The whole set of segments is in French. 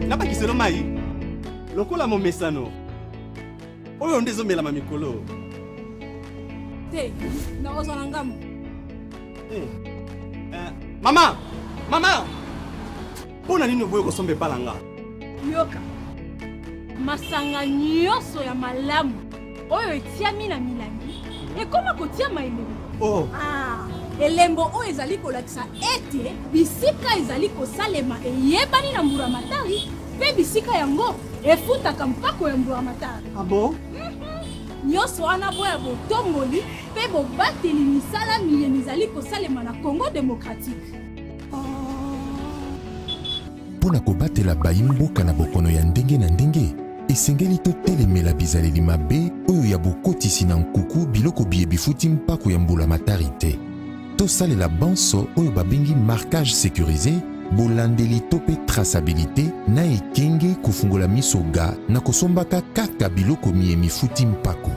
Napa kiselo mai lokola mo mesano oyo ndezomela mamikolo te na ozana ngamu mama pona nini boye kosombe palanga yoka masanga nyonso ya malamu oyo etiami na milangi ekoma kotia maembe elembo oyo ezali kolakisa ete bisika ezali kosalema eyebani na mburamatari mpe bisika yango efutaka mpako ya mburamatari. Abo? Nyonso wana boya botomboli mpe bobateli misala miyeni ezali kosalema na Congo démocratique. Mpona kobatela bayimboka na bokono ya ndenge na ndenge, esengeli totelemela bizaleli mabe oyo ya bokotisi na nkuku biloko biye bifuti mpako ya mbulamatari te. Tosalela banso oyo babengi marquage sécurisé, bolandeli to pe traçabilité na ekenge kofungola misoga na kosombaka kaka biloko miye mifuti mpako.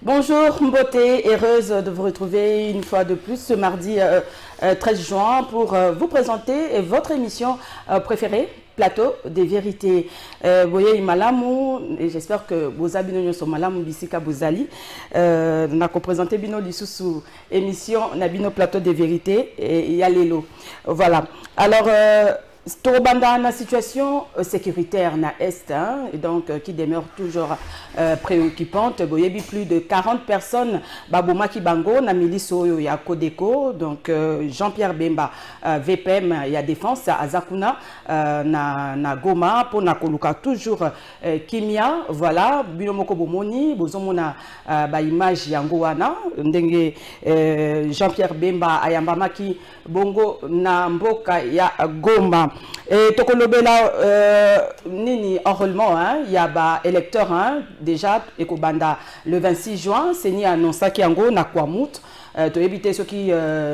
Bonjour Mboté, heureuse de vous retrouver une fois de plus ce mardi 13 juin pour vous présenter votre émission préférée, Plateau des vérités. Boye Malamu, et j'espère que vos abinons sont Malamu Bissika Bouzali. On a présenté Bino Lissoussou, émission Nabino Plateau des vérités et Yalelo. Voilà. Alors, Torobanda na situation sécuritaire na Est, hein, et donc qui demeure toujours préoccupante. Boyebi plus de 40 personnes Baboma Kibango na milice oyo ya Kodeko, donc Jean-Pierre Bemba VPM ya défense à Zakuna na Goma pour na koluka toujours Kimia, voilà Binomoko Bomoni bozomona ba image yango wana ndenge Jean-Pierre Bemba ayambamaki bongo na mboka ya Goma. Et Tokolobela nini enrôlement, il y a ba électeurs déjà ekobanda le 26 juin, c'est ni annoncé kiango na Kwamut. To éviter ceux qui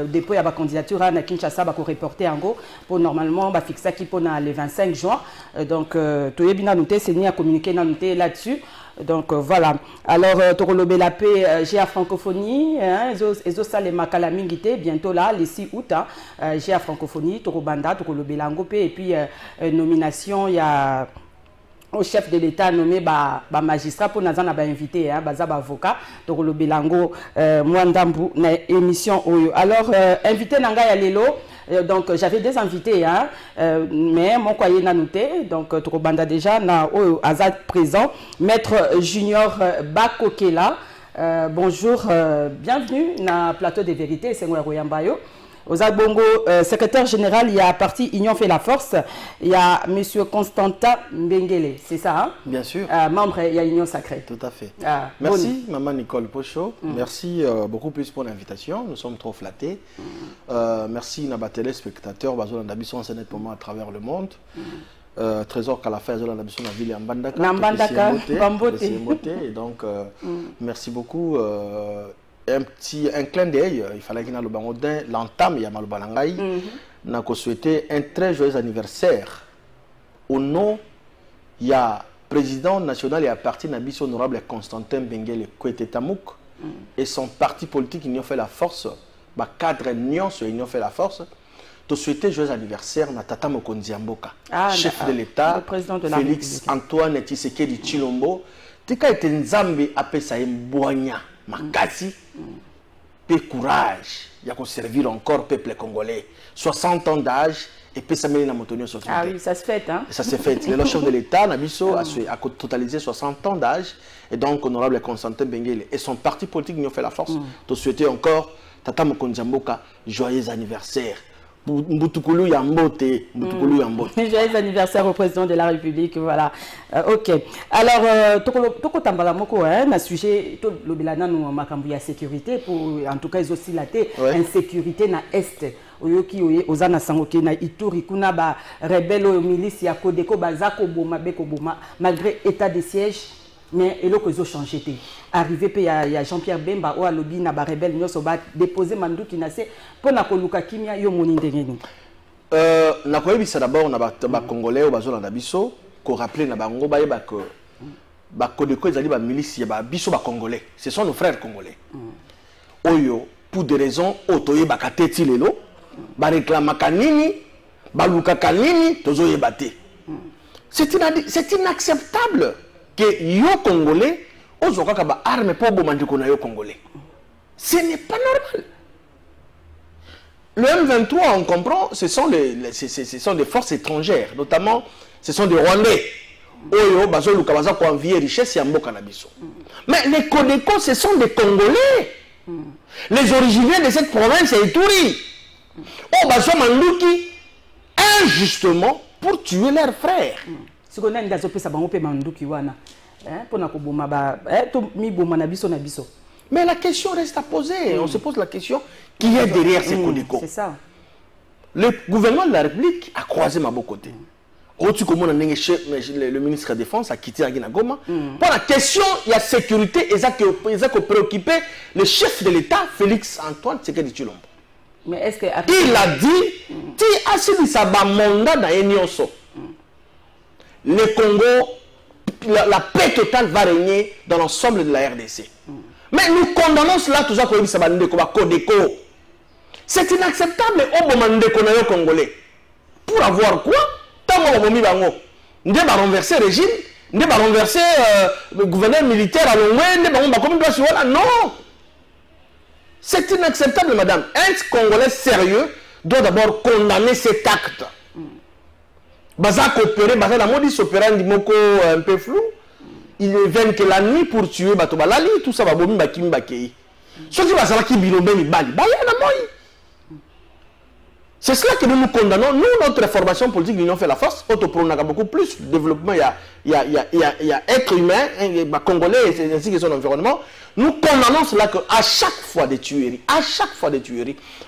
déploient à la candidature na Kinshasa ba ko reporter ango pour normalement ba fixer qui pour le 25 juin. Donc to ebina noté c'est ni à communiquer na noté là-dessus. Donc voilà. Alors Tokolobé la paix GA francophonie, ezo salema kalamingité bientôt là le 6 août GA francophonie Tokobanda Tokolobé langopé et puis nomination il y a au chef de l'État nommé magistrat pour nous invité bazaba avocat donc le belango mwandambu na émission oyo. Alors invité nanga ya lelo donc j'avais des invités mais mon coyer n'a noté donc Tokobanda déjà na oyo azad présent maître Junior Bakokela. Bonjour, bienvenue na plateau des vérités c'est moi Royambayo. Ozak Bongo, secrétaire général, il y a parti Union fait la force, il y a monsieur Constantin Mbengele, c'est ça hein? Bien sûr. Membre, il y a Union sacrée. Tout à fait. Merci Maman Nicole Pocho, merci beaucoup plus pour l'invitation, nous sommes trop flattés. Merci Naba téléspectateurs, Bazola Nabisson c'est pour moi à travers le monde. Trésor Kalafa, Bazola Nabisson la ville de Mbandaka. Mbandaka, Bambote. Et donc merci beaucoup. Un clin d'œil, il fallait qu'il y ait l'entame, il y a Malobalangaï, n'a qu'à souhaiter un très joyeux anniversaire. Au nom, il y a président national et à parti Nabis honorable Constantin Bengele Kouetetamouk et son parti politique Union fait la force, cadre Union sur Union fait la force, te souhaiter joyeux anniversaire à Tata Mokonzi Mboka, chef de l'État, Félix Antoine Tshisekedi Tshilombo, tika ete nzambe apesa Mbouanya. Makasi, peu courage, il y a qu'on servir encore le peuple congolais. 60 ans d'âge et puis ça mène à Montonio sur Ah oui, ça se fait, hein? Ça se fait. Le chef de l'État, Nabiso, a totalisé 60 ans d'âge et donc honorable Constantin Bengele et son parti politique nous fait la force. De souhaiter encore Tata Mokonzi Mboka, joyeux anniversaire. Mbutukulu Yambote, Mbutukulu Yambote. Joyeux anniversaire au président de la République, voilà. Ok. Alors, Toko Tambala Moko, un sujet, le Bilana nous makambu sécurité, pour en tout cas, ils aussi la insécurité na Est. Oyoki ozana sangoke na Ituri kuna ba rebelle au milice ya Kodeko bazako boma beko boma malgré état de siège. Mais il a changé. Arrivé, il y a Jean-Pierre Bemba, ou à l'obi, na ba rebelle, nous sommes déposé Mandou qui n'a pas pour na koluka kimia yo moni ndengeni. Na koyebi ça d'abord na ba congolais au bazo na biso ko rappeler na bango ba yeba que ba Kodeko ezali ba milice ya ba biso ba congolais. Ce sont nos frères congolais. Oyo pour des raisons otoye ba kateti lelo ba réclama kanini ba luka kanini tozo yebate. C'est inacceptable. Que yo congolais ozoka kaba arme pour bomandiko na yo congolais. Ce n'est pas normal. Le M23, on comprend, ce sont des forces étrangères, notamment ce sont des Rwandais. Oyo bazo luka baza ko envier richesse ya mboka na biso. Mais les Kodeko, ce sont des Congolais. Les originaires de cette province c'est Ituri. Oh bazo manduki injustement pour tuer leurs frères. Si on a une gazopé, ça va on peut manduki wana. Pour na koboma ba mi boma na biso na biso. Mais la question reste à poser. On se pose la question qui est derrière ces Kodeko. C'est ça. Le gouvernement de la République a croisé ma beau côté. Le ministre de la Défense a quitté la Goma. Pour la question, il y a sécurité, ils ont préoccupé le chef de l'État, Félix Antoine Tshisekedi Tshilombo. Mais est-ce que il a dit, ti asili saba mandat na enyoso. Le Congo, la paix totale va régner dans l'ensemble de la RDC. Mais nous condamnons cela toujours comme ça Kodeko. C'est inacceptable au moment de Congolais. Pour avoir quoi? Tant qu'on va renverser le régime, on va renverser le gouverneur militaire à l'Ouest, non. C'est inacceptable, madame. Un Congolais sérieux doit d'abord condamner cet acte. Baza coopérer, baza la mode s'opérer moko un peu flou. Il ne vient que la nuit pour tuer bato balali, tout ça va bomi bakimi bakei. Ce qui va savoir qui bilombe ni bali, bali na moi. C'est cela que nous nous condamnons. Nous, notre formation politique, l'Union fait la force, autopronaka beaucoup plus de développement, il y a être humain, congolais ainsi que son environnement. Nous condamnons cela qu'à chaque fois des tueries,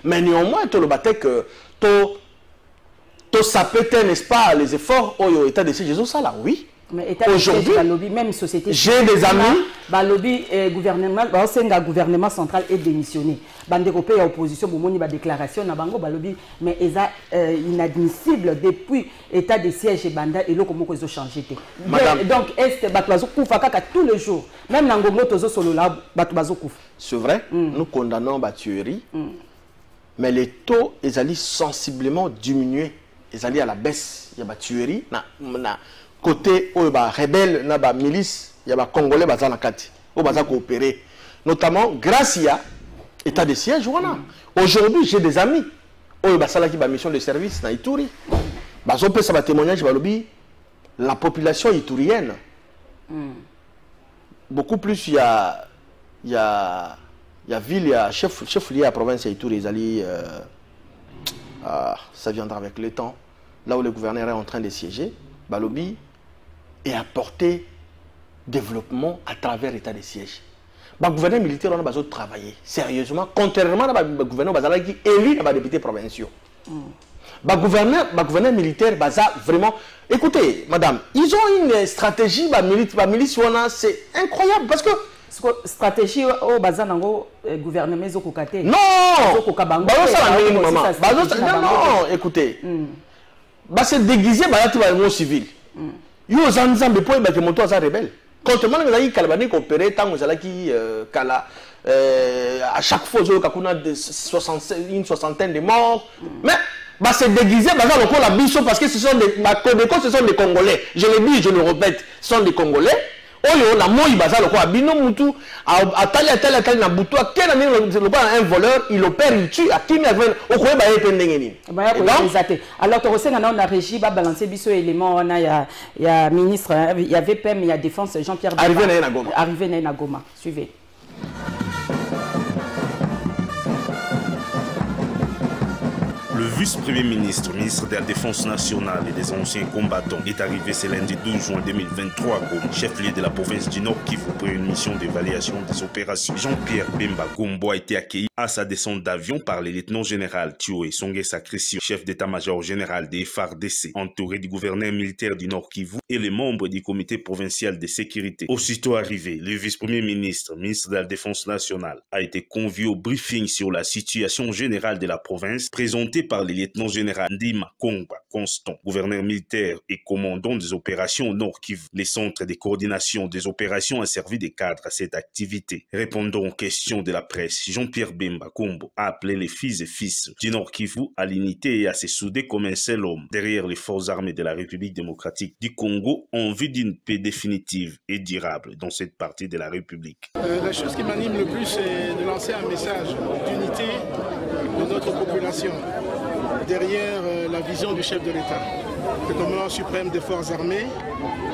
mais néanmoins, tout le bâtait que tout ça peut être, n'est-ce pas, les efforts au état de Jésus, ça là, oui. Aujourd'hui, même société, j'ai des amis. Le gouvernement central est démissionné. Il y a opposition, il y a déclaration, mais c'est inadmissible depuis l'état de siège et banda et là comment ils ont changé. Donc, tous les jours, même dans le c'est vrai, nous condamnons la tuerie, mais les taux, ils allaient sensiblement diminuer. Ils allaient à la baisse. Il y a la tuerie. Côté où il y a rebelle, il y a milice, il y a Congolais qui ont coopéré. Notamment grâce à l'état de siège. Aujourd'hui, j'ai des amis qui ont mission de service dans Ituri. Ils ont témoignage la population iturienne. Beaucoup plus, il y a ville, il y a chef lié à la province Ituri. Ça viendra avec le temps. Là où le gouverneur est en train de siéger, Balobi et apporter développement à travers l'état de siège. Le gouvernement militaire a besoin de travailler sérieusement, contrairement au gouvernement qui est élu dans les députés provinciaux. Le gouvernement militaire vraiment... Écoutez, madame, ils ont une stratégie, la milice, c'est incroyable parce que... Stratégie au gouvernement non, écoutez, c'est déguisé par les civils. Ils ont des points de moto à rebelle. Contrairement à ce qu'ils ont opéré, à chaque fois, il y a une soixantaine de morts. Mais c'est déguisé parce que ce sont des Congolais. Je le dis, je le répète, ce sont des Congolais. Oyo la moi baza loko abino mutu atali na butu akena ni un voleur il opère il tue akimi avec okoye ba yepe ndenge nini alors to resenga na on a régi ba balancer biso élément on a il y a ministre il y avait PM il y a défense Jean-Pierre arrivé na Goma suivez Le vice-premier ministre, ministre de la Défense nationale et des anciens combattants, est arrivé ce lundi 12 juin 2023 comme chef-lieu de la province du Nord Kivu pour une mission d'évaluation des opérations. Jean-Pierre Bemba Gombo a été accueilli à sa descente d'avion par le lieutenant-général Thioé Songesa Christian, chef d'état-major général des FARDC, entouré du gouverneur militaire du Nord Kivu et les membres du comité provincial de sécurité. Aussitôt arrivé, le vice-premier ministre, ministre de la Défense nationale, a été convié au briefing sur la situation générale de la province, présenté par le lieutenant-général Ndima Kongba Constant, gouverneur militaire et commandant des opérations au Nord Kivu. Les centres de coordination des opérations a servi de cadre à cette activité. Répondant aux questions de la presse, Jean-Pierre Bemba Gombo a appelé les fils et fils du Nord Kivu à l'unité et à se souder comme un seul homme derrière les forces armées de la République démocratique du Congo en vue d'une paix définitive et durable dans cette partie de la République. La chose qui m'anime le plus, c'est de lancer un message d'unité de notre population derrière la vision du chef de l'État, le commandant suprême des forces armées,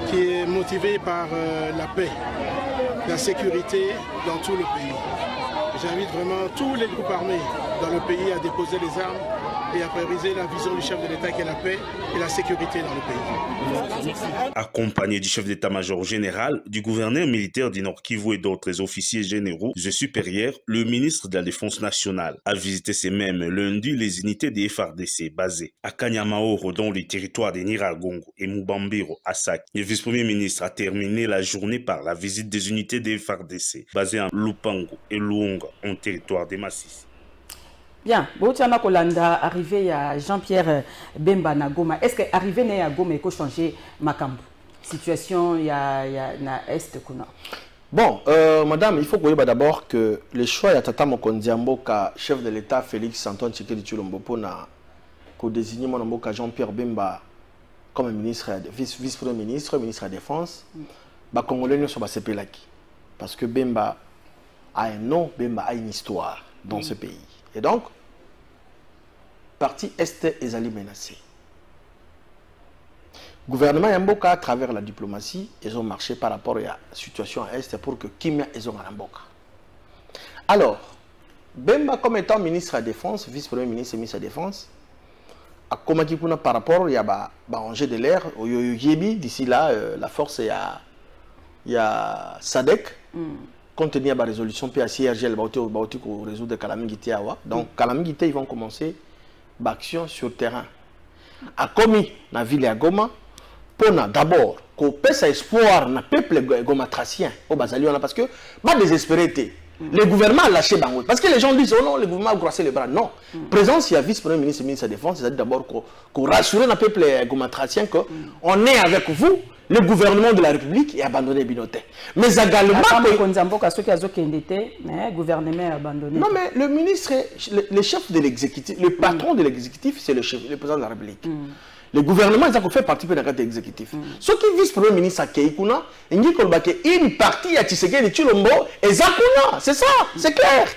qui est motivé par la paix, la sécurité dans tout le pays. J'invite vraiment tous les groupes armés dans le pays à déposer les armes et à prioriser la vision du chef de l'État qui est la paix et la sécurité dans le pays. Accompagné du chef d'état-major général, du gouverneur militaire du Nord Kivu et d'autres officiers généraux et supérieurs, le ministre de la Défense nationale a visité ces mêmes lundi les unités des FARDC basées à Kanyamaoro dans les territoires de Nyiragongo et Mubambiro à Sake. Le vice-premier ministre a terminé la journée par la visite des unités des FARDC basées en Lupango et Luonga en territoire de Masisi. Bien, Boutiana Kolanda, arrivé à Jean-Pierre Bemba na Goma. Est-ce que arrivé à Goma, il faut changer Makambu? Situation, il y a na Est kuna. Bon, madame, il faut que d'abord que le choix de Tata Mokondiambo, chef de l'État Félix Antoine Tshisekedi Tshilombo, pour désigner mon Jean-Pierre Bemba comme ministre, vice-premier ministre, ministre de la Défense, les Congolais ne sont pas séparés. Parce que Bemba a un nom, Bemba a une histoire dans ce pays. Et donc, partie Est est menacée. Le gouvernement Yamboka, à travers la diplomatie, ils ont marché par rapport à la situation à Est pour que Kimia ils ont Yamboka. Alors, Bemba, comme étant ministre de la Défense, vice-premier ministre et ministre de la Défense, a commencé par rapport à l'enjeu de l'air, au Yoyebi, d'ici là, la force, il y a SADC. Compte tenu de la résolution PACRGL, pour résoudre Kalamingité. Donc, Kalamingité, ils vont commencer l'action sur le terrain. A commis dans la ville de Goma, pour d'abord qu'on pèse espoir dans le peuple gomatracien, parce que, pas désespérité. Le gouvernement a lâché Bango. Parce que les gens disent, oh non, le gouvernement a croisé les bras. Non. Présence, il y a vice-premier ministre et ministre de la Défense, c'est-à-dire d'abord qu'on rassure le peuple gomatracien qu'on est avec vous. Le gouvernement de la République est abandonné Binoté. Mais également... le gouvernement est abandonné. Non, mais le ministre, le chef de l'exécutif, le patron de l'exécutif, c'est le président de la République. Le gouvernement, il a fait partie de l'exécutif. Ce qui est vice-premier ministre à Keikuna, il dit qu'une partie à Tshisekedi Tshilombo est Zakuna. C'est ça, c'est clair.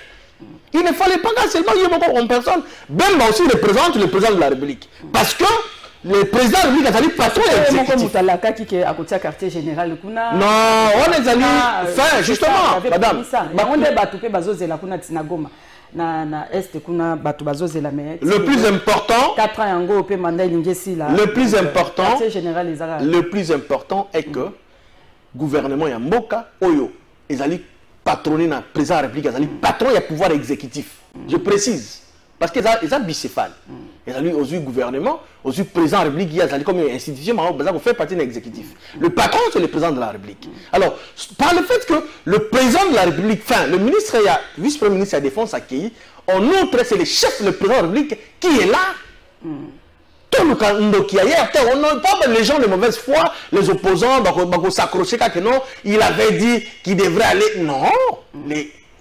Il ne fallait pas seulement y avoir une personne. Bemba aussi représente le président de la République. Parce que le président de la République a dit patron exécutif. Quartier général. Non, on est allé. Enfin, justement, madame. Le plus important, le plus important est que le gouvernement Yamboka, Oyo, ils allaient patronner le président de la République, ils allaient patronner le pouvoir exécutif. Je précise. Parce qu'ils ont bicéphale. Ils ont aussi le gouvernement, aussi le président de la République, ils ont comme une institution, ils fait partie de l'exécutif. Le patron, c'est le président de la République. Alors, par le fait que le président de la République, enfin, le ministre, le vice-premier ministre de la Défense accueilli, en outre, c'est le chef, le président de la République qui est là. Tout le monde qui est ailleurs, on n'a pas les gens de mauvaise foi, les opposants, s'accrocher car que non, il avait dit qu'il devrait aller. Non,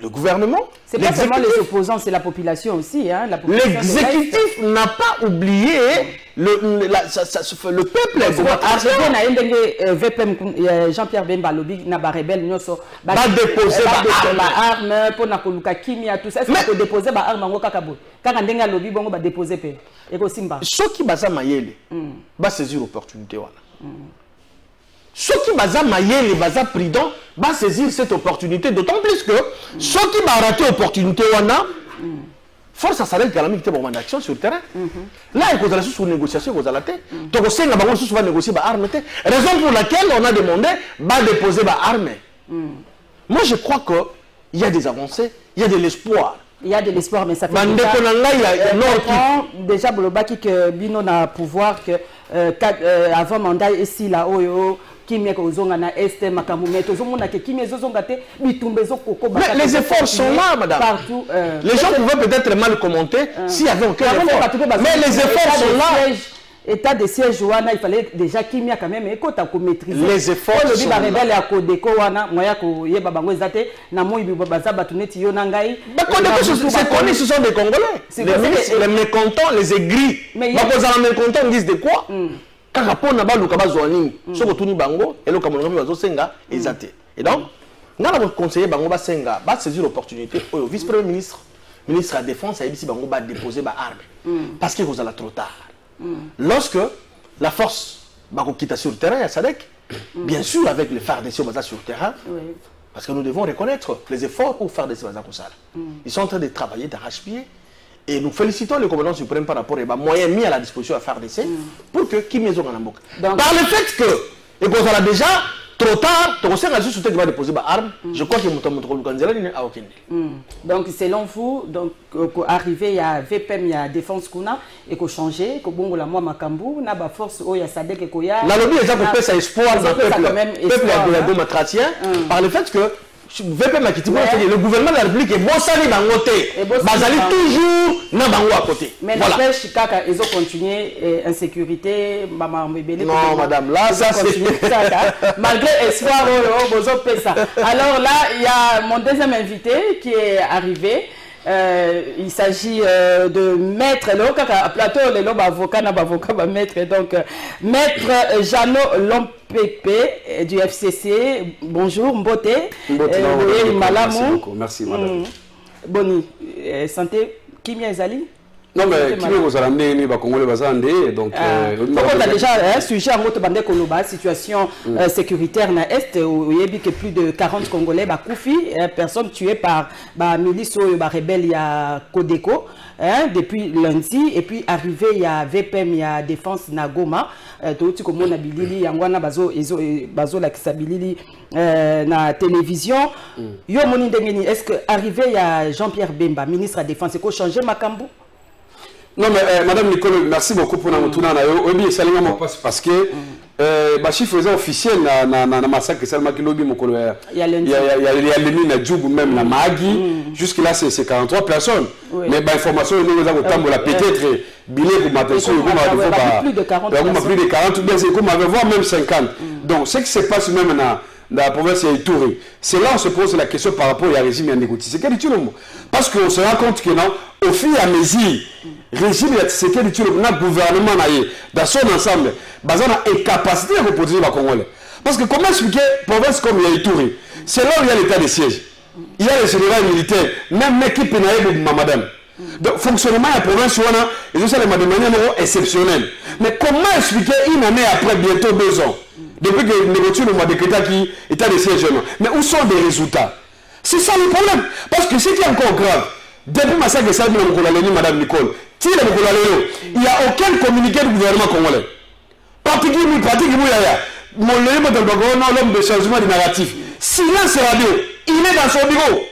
le gouvernement. C'est pas seulement les opposants, c'est la population aussi. Hein, l'exécutif n'a pas oublié le peuple. Jean-Pierre Bemba Lobi n'a pas rebelle, n'a pas déposé arme pour na koluka kimia tout ça. Est-ce qu'on déposer ba arme ngo kakabo? Quand on denga Lobi bongo ba déposer pe. Eko simba. Ce qui basa mayele, ba saisir l'opportunité wana. Ceux qui baza mayele, baza prudent, va saisir cette opportunité, d'autant plus que ceux qui va rater l'opportunité, force à salaire qui a une action sur le terrain. Là, il y a une négociation, il y a donc on va négocier des armes. Raison pour laquelle on a demandé de déposer des armes. Moi, je crois qu'il y a des avancées, il y a de l'espoir. Il y a de l'espoir, mais ça fait déjà que Bino n'a pouvoir que avant mandat ici là mais les efforts sont là, madame. Partout, les gens pouvaient peut-être mal commenter s'il y avait aucun effort. Mais les efforts sont là. État de siège, il fallait déjà qu'il y a quand même maîtriser. Les efforts sont là. C'est connu, ce sont des Congolais. Les mécontents, les aigris. Les mécontants, ils disent de quoi? Et donc, nous avons conseillé Bango Senga de saisir l'opportunité. Le vice-premier ministre, ministre de la Défense, a dit que Bango va déposer des armes. Parce qu'il est trop tard. Lorsque la force quitte sur le terrain, à Sadek, bien sûr avec les FARDC sur le terrain, parce que nous devons reconnaître les efforts pour faire des choses. Ils sont en train de travailler d'arrache-pied. Et nous félicitons le commandant suprême par rapport aux moyens mis à la disposition à FARDC pour que Kim Yezo Ganambok. Par le fait que, et qu'on a déjà trop tard, tu sais que tu vas déposer des armes, je crois que nous avons aucun. Donc, selon vous, arriver à VPM, il y a défense qu'on et qu'on changer, que bon la moi Makambu, n'a pas force il y a Sadek et Koya. La lobby déjà pour ça espoir dans le peuple démocratien par le fait que le gouvernement de la République est bon sali dans côté. Bazali toujours dans bango à côté. Mais n'empêche ils ont continué insécurité, non madame, là ça c'est malgré espoir alors là il y a mon deuxième invité qui est arrivé. Il s'agit de maître le plateau les lobes avocat maître donc maître Jeannot Lompépé du FCC. Bonjour Mbote. Merci madame. Boni santé Kimia Ezali. Non mais qui vous a amené ni ba Congolais bazande donc on a déjà un sujet en mode bande koloba situation sécuritaire na est où il y a que plus de 40 Congolais ba koufi personnes tuées par ba milice ou ba rebelle ya Codeco depuis lundi et puis arrivé il y a VPM il y a défense na Goma tout comme on a bilili yangwana bazo la kisabilili na télévision yo moni ndengeni est-ce que arrivé il y a Jean-Pierre Bemba ministre de la défense ko changer makambu. Non mais Madame Nicole, merci beaucoup pour notre tournage. Oui, c'est parce que les chiffres officiels na massacre Salma Kilobi Mokolo. Il y a l'ennemi na Djougou même na Magi. Jusque là c'est 43 personnes. Mais l'information nous avons tambola peut-être billet pour matin sur plus de 40 bien c'est comme avait voir même 50. Donc ce qui se passe même dans la province de Touré. C'est là où on se pose la question par rapport au régime Yandekouti. C'est quel est le mot? Parce qu'on se rend compte que non, au fur et à mesure, le régime c'est quel est le gouvernement dans son ensemble, basé sur la capacité de reproduire les Congolais. Parce que comment expliquer province comme Touré? C'est là où il y a l'état de siège. Il y a les généraux militaires, même l'équipe de madame. Donc, fonctionnement de la province, ils ont ça de manière exceptionnelle. Mais comment expliquer une année après bientôt 2 ans? Depuis que nous négocions le mois de Kéta qui est à des sièges. Mais où sont les résultats? C'est ça le problème. Parce que ce qui est encore grave, depuis le massacre de Salim Moukolaleni, Madame Nicole, il n'y a aucun communiqué du gouvernement congolais. Pratiquement, l'homme de changement du narratif. Silence radio, il est dans son bureau.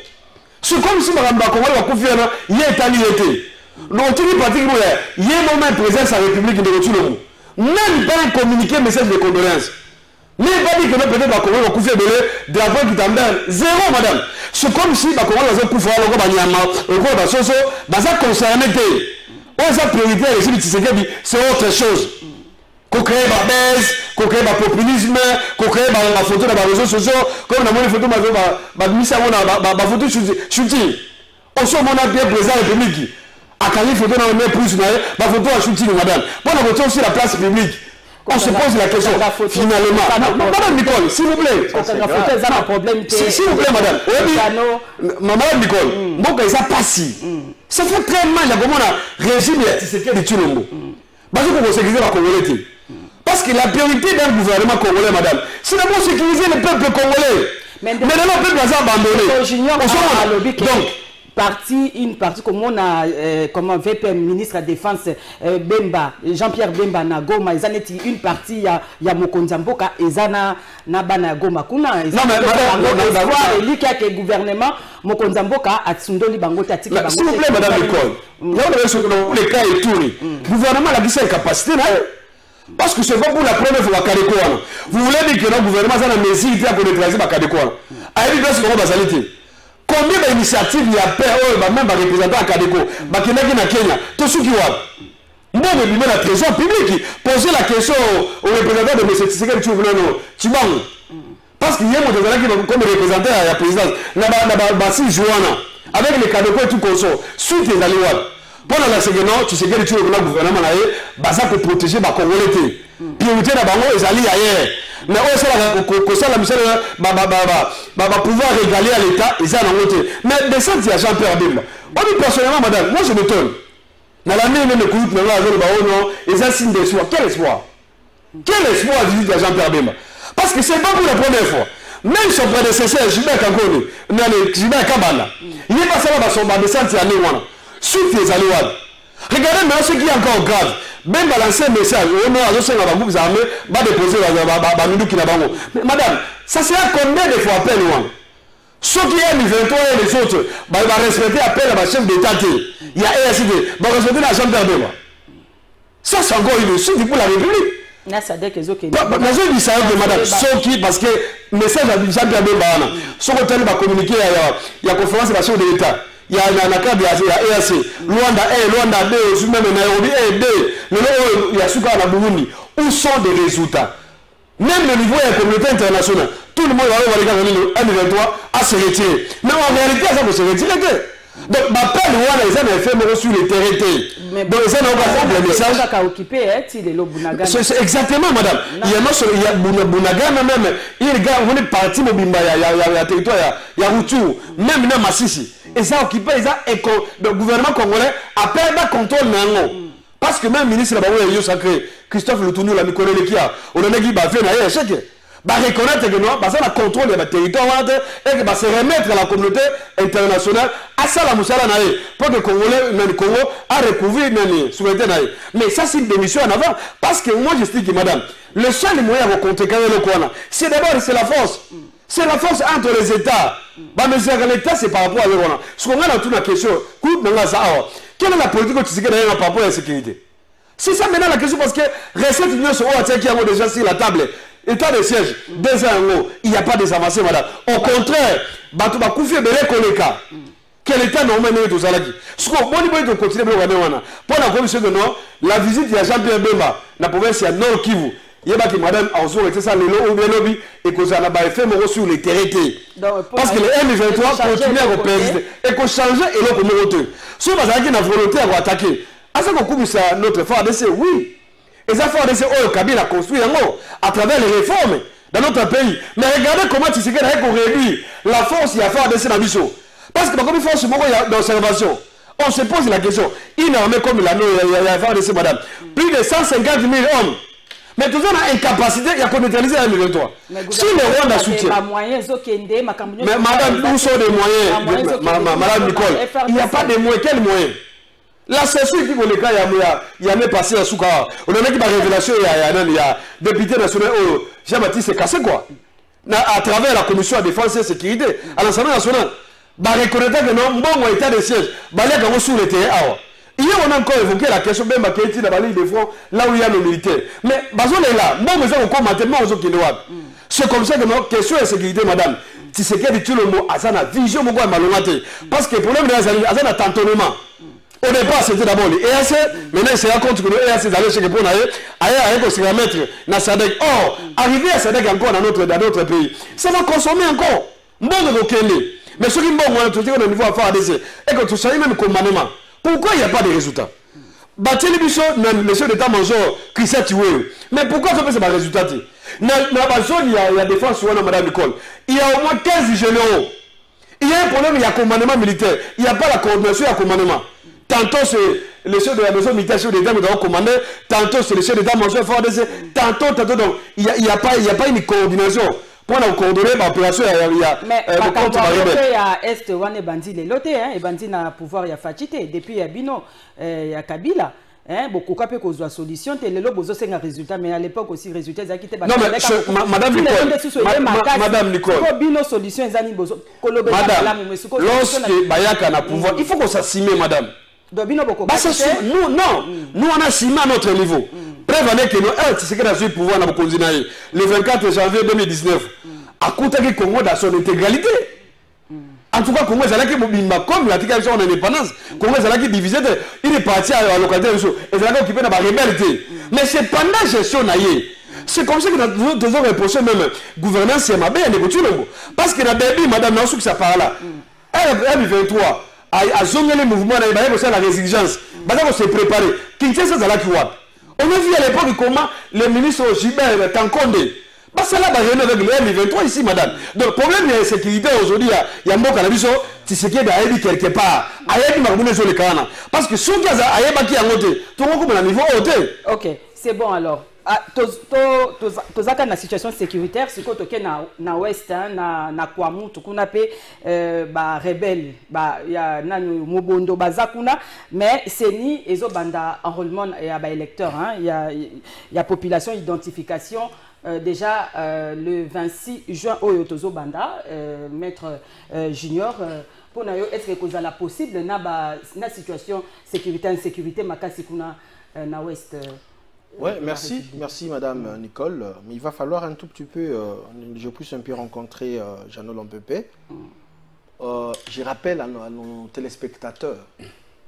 C'est comme si Madame Congolais va confier, il y a état l'unité. Donc, pratiquement, il y a un moment de présence à la République de Rotulou. Même pas un communiqué, message de condoléances. Même pas dit que peut-être la Congolais va confier de la voix qui t'embête. Zéro, madame. C'est comme si la Congolais va confier le groupe de Soso, ça concerne. Sa priorité, c'est autre chose. Qu'on crée la baisse, qu'on crée le populisme, qu'on crée la photo dans les réseaux sociaux, comme on a une photo de photo shooting. On se demande bien présent à la République. À quand il faut dans le même plus, la photo à shooting, madame. Bon, on a aussi la place publique. On se pose la question, finalement. Madame Nicole, s'il vous plaît. S'il vous plaît, madame. Madame Nicole, bon, ça passe. Ça fait très mal, il y a comment on a régime de Tulombo. Parce que vous sécurisez la Congolais. Parce que la priorité d'un gouvernement congolais, madame, c'est d'abord sécuriser le peuple congolais. Mais maintenant, le peuple a abandonné. Donc, une partie comme on a comment VPM ministre de la défense Bemba Jean-Pierre Bemba na Goma ezaneti une partie ya Mokonzi Mboka ezana na bana Goma kuna non mais elika que gouvernement Mokonzi Mboka atsundoli bango tatiki bango s'il vous plaît madame Nicole là on est sur les cas et tout gouvernement la gisa capacité là parce que c'est pas pour la première fois Kadeko vous voulez dire que le gouvernement ça na mesure qui a pour neutraliser Kadeko a dit que c'est comment basalite. Combien d'initiatives il y a peur, même les représentants à Kadeko, qui na Kenya, tout ce qui va. Moi, je me la trésor public, poser la question aux représentants de M. Tshisekedi Tshilombo. Parce qu'il y a des gens qui comme représentant à la présidence, Bassi Jouana, avec les Kadeko et tout comme ça, suite les alliés. Pendant la seconde, Tshisekedi Tshilombo, le gouvernement, ça pour protéger les Congolais. Priorité dans les alliés ailleurs. Mais aussi la mission va pouvoir régaler à l'État et ça n'a pas été. Mais de ça, il y a Jean-Pierre Bemba. On dit personnellement, madame, moi je m'étonne. Dans l'année, même le coup de non, et ça signe d'espoir. Quel espoir? Quel espoir visite à Jean-Pierre Bemba? Parce que ce n'est pas pour la première fois. Même son prédécesseur, Gilbert Kankone, Gilbert Kabala, il est passé là son descente à Néwana. Suite les Alouades. Regardez maintenant ce qui est encore grave. Même balancer un message, on a annoncé dans les armées, va déposer madame, ça sera combien de fois appel loin? Ceux qui aiment 23 et les autres, ils vont respecter l'appel à la chef d'État. Il y a ESD, ils vont respecter la Jean-Pierre Bemba. Ça, c'est encore une suite pour la République. Ça dit que je dis ça madame, ceux qui, parce que le message à Jean-Pierre Bemba, ceux qui va communiquer, il y a conférence de la chef de l'État. Il y a un accord de EAC, Luanda 1, Luanda 2, même Nairobi 1, 2, il y a Souka à Burundi. Où sont les résultats? Même le niveau de la communauté internationale, tout le monde va aller en 2023 à se retirer. Mais en réalité, ça va se retirer. Donc, ma père, les gens ont fait sur les terrains. Donc, les gens n'ont pas fait le message. C'est exactement, madame. Il y a Bunaga, même. Il y a parti Mobimba, il y a territoire, il y a Routou, même dans Massissi. Et ça occupé, le gouvernement congolais a perdu le contrôle. Parce que même le ministre de la sacré, Christophe Lutunou, la Nicole Lekia, on a dit qu'il va faire un échec. Va reconnaître que non, ça le contrôle de territoire et que se remettre à la communauté internationale à ça la moussala naïe pour que le Congolais, le Congo a recouvert la souveraineté naïe. Mais ça c'est une démission en avant parce que moi je dis que madame, le seul moyen de contrer le Kouana, c'est d'abord c'est la force. C'est la force entre les États. Mais l'État c'est par rapport à l'État. Ce qu'on a dans toute la question, quelle est la politique que tu sais par rapport à la sécurité? C'est ça maintenant la question parce que recette union sur qui a déjà sur la table. État de siège, 2 ans, il n'y a pas des avancées, madame. Au contraire, quel état normal est aux Alaki? Ce qu'on va continuer pour la commission de non, la visite de Jean-Pierre Bemba, la province de Nord Kivu. Il y a madame Anzo et ça, le lobby et qu'on a fait sur les terrains. Parce que les M23 continuent à repérer et qu'on change et l'autre communauté. Si on a une volonté à attaquer, à ce qu'on commence à notre FARDC, oui. Et ça FARDC, Kabila a construit à travers les réformes dans notre pays. Mais regardez comment tu sais qu'on réduit la force il y a FARDC dans Bisso. Parce que comme une force d'observation, on se pose la question. Une armée comme la FARDC, madame, plus de 150 000 hommes. Mais toujours on a incapacité, il y a qu'on neutraliser la M23. Si le Rwanda soutient. Mais madame, où sont les moyens? Madame Nicole, il n'y a pas de moyens. Quels moyens? La session qui pour le cas, il y a même passé à Souka. On a dit que révélation, il y a député national, Jean-Baptiste Kassé quoi. À travers la commission de défense et sécurité, à l'Assemblée nationale, reconnaître que non, bon état de siège, il y a sur le terrain. Hier, on a encore évoqué la question même à Kéti, dans la ligne de front, là où il y a nos militaires. Mais, Bazon est là. Bon, mais on commence tellement aux autres qui nous c'est comme ça que nos questions de sécurité, madame. Si c'est qu'elle dit le mot, Azana, vision, mon gars, malhonnête. Parce que le problème de Azana, tantonnement. Au départ, c'était d'abord les EAC. Maintenant, il se rend compte que les EAC allaient chez les bons ailleurs, se remettre dans Sadek. Or, arriver à Sadek encore dans notre pays, ça va consommer encore. Bon, de Kélé. Mais ce qui est bon, on a tout dit au niveau à faire des et que tout ça, même commandement. Pourquoi il n'y a pas de résultats? Bateli Bisso, le chef d'état-major, Christian Tiwé. Mais pourquoi ça fait ces résultats? Dans la zone, il y a la défense, madame Nicole. Il y a au moins 15 généraux. Il y a un problème, il y a commandement militaire. Il n'y a pas la coordination, il y a commandement. Tantôt c'est le chef de la maison militaire, chef d'État, qui doit commander. Tantôt c'est le chef d'état-major, tantôt, donc il n'y a pas une coordination. pour coordonner l'opération. Mais il y a Est, on est bandit les lotés, et bandit na pouvoir il y a Fatité. Depuis il y a Bino, il y a Kabila. Beaucoup de choses solution, les lobos ont un résultat, mais à l'époque aussi, résultat, ils ont quitté. Non, mais Madame Nicole, solution, Madame, lorsque Bayaka a pouvoir, il faut qu'on s'assume, Madame. Nous on a simé à notre niveau. Preuve que nous, c'est ce que nous avons pouvoir dans le le 24 janvier 2019, à côté du Congo dans son intégralité. En tout cas, Congo Zalaki Bobimba, comme la déclaration en indépendance, Congo Zalaki divisé, il est parti à la localité et Zalaki occupé dans la rébellion. Mais c'est pendant la gestion naïe. C'est comme ça que nous devons reprocher même gouvernance et ma belle parce que la baby, Madame Nassou, ça parle là. Elle 23, à zoner les mouvements, à la résilience, on s'est préparé. Kinshasa Zalaki Wap. On a vu à l'époque comment le ministre Gilbert Kankonde. Bah ça là, avec le M23 ici, madame. Donc, le problème de la sécurité aujourd'hui, il y a un bon cannabis, tu sais qu'il y a quelque part. Parce que si on a qui a monté, tout le monde a un niveau haute. Ok, c'est bon alors. Tozaka na situation sécuritaire, c'est que toke na ouest, na Kwamu, tukuna pe ba rebelle, ba ya nanu mobondo bazakuna, mais c'est ni ezo banda enrôlement ya ba électeurs, il y a population identification. Déjà le 26 juin au Yotozo Banda, maître junior, pour nous est-ce que vous avez possible na situation sécurité insécurité makasi kuna na ouest. Oui, merci Madame Nicole. Mais il va falloir un tout petit peu, je puisse un peu rencontrer Jeannot Lompepe. Je rappelle à nos téléspectateurs,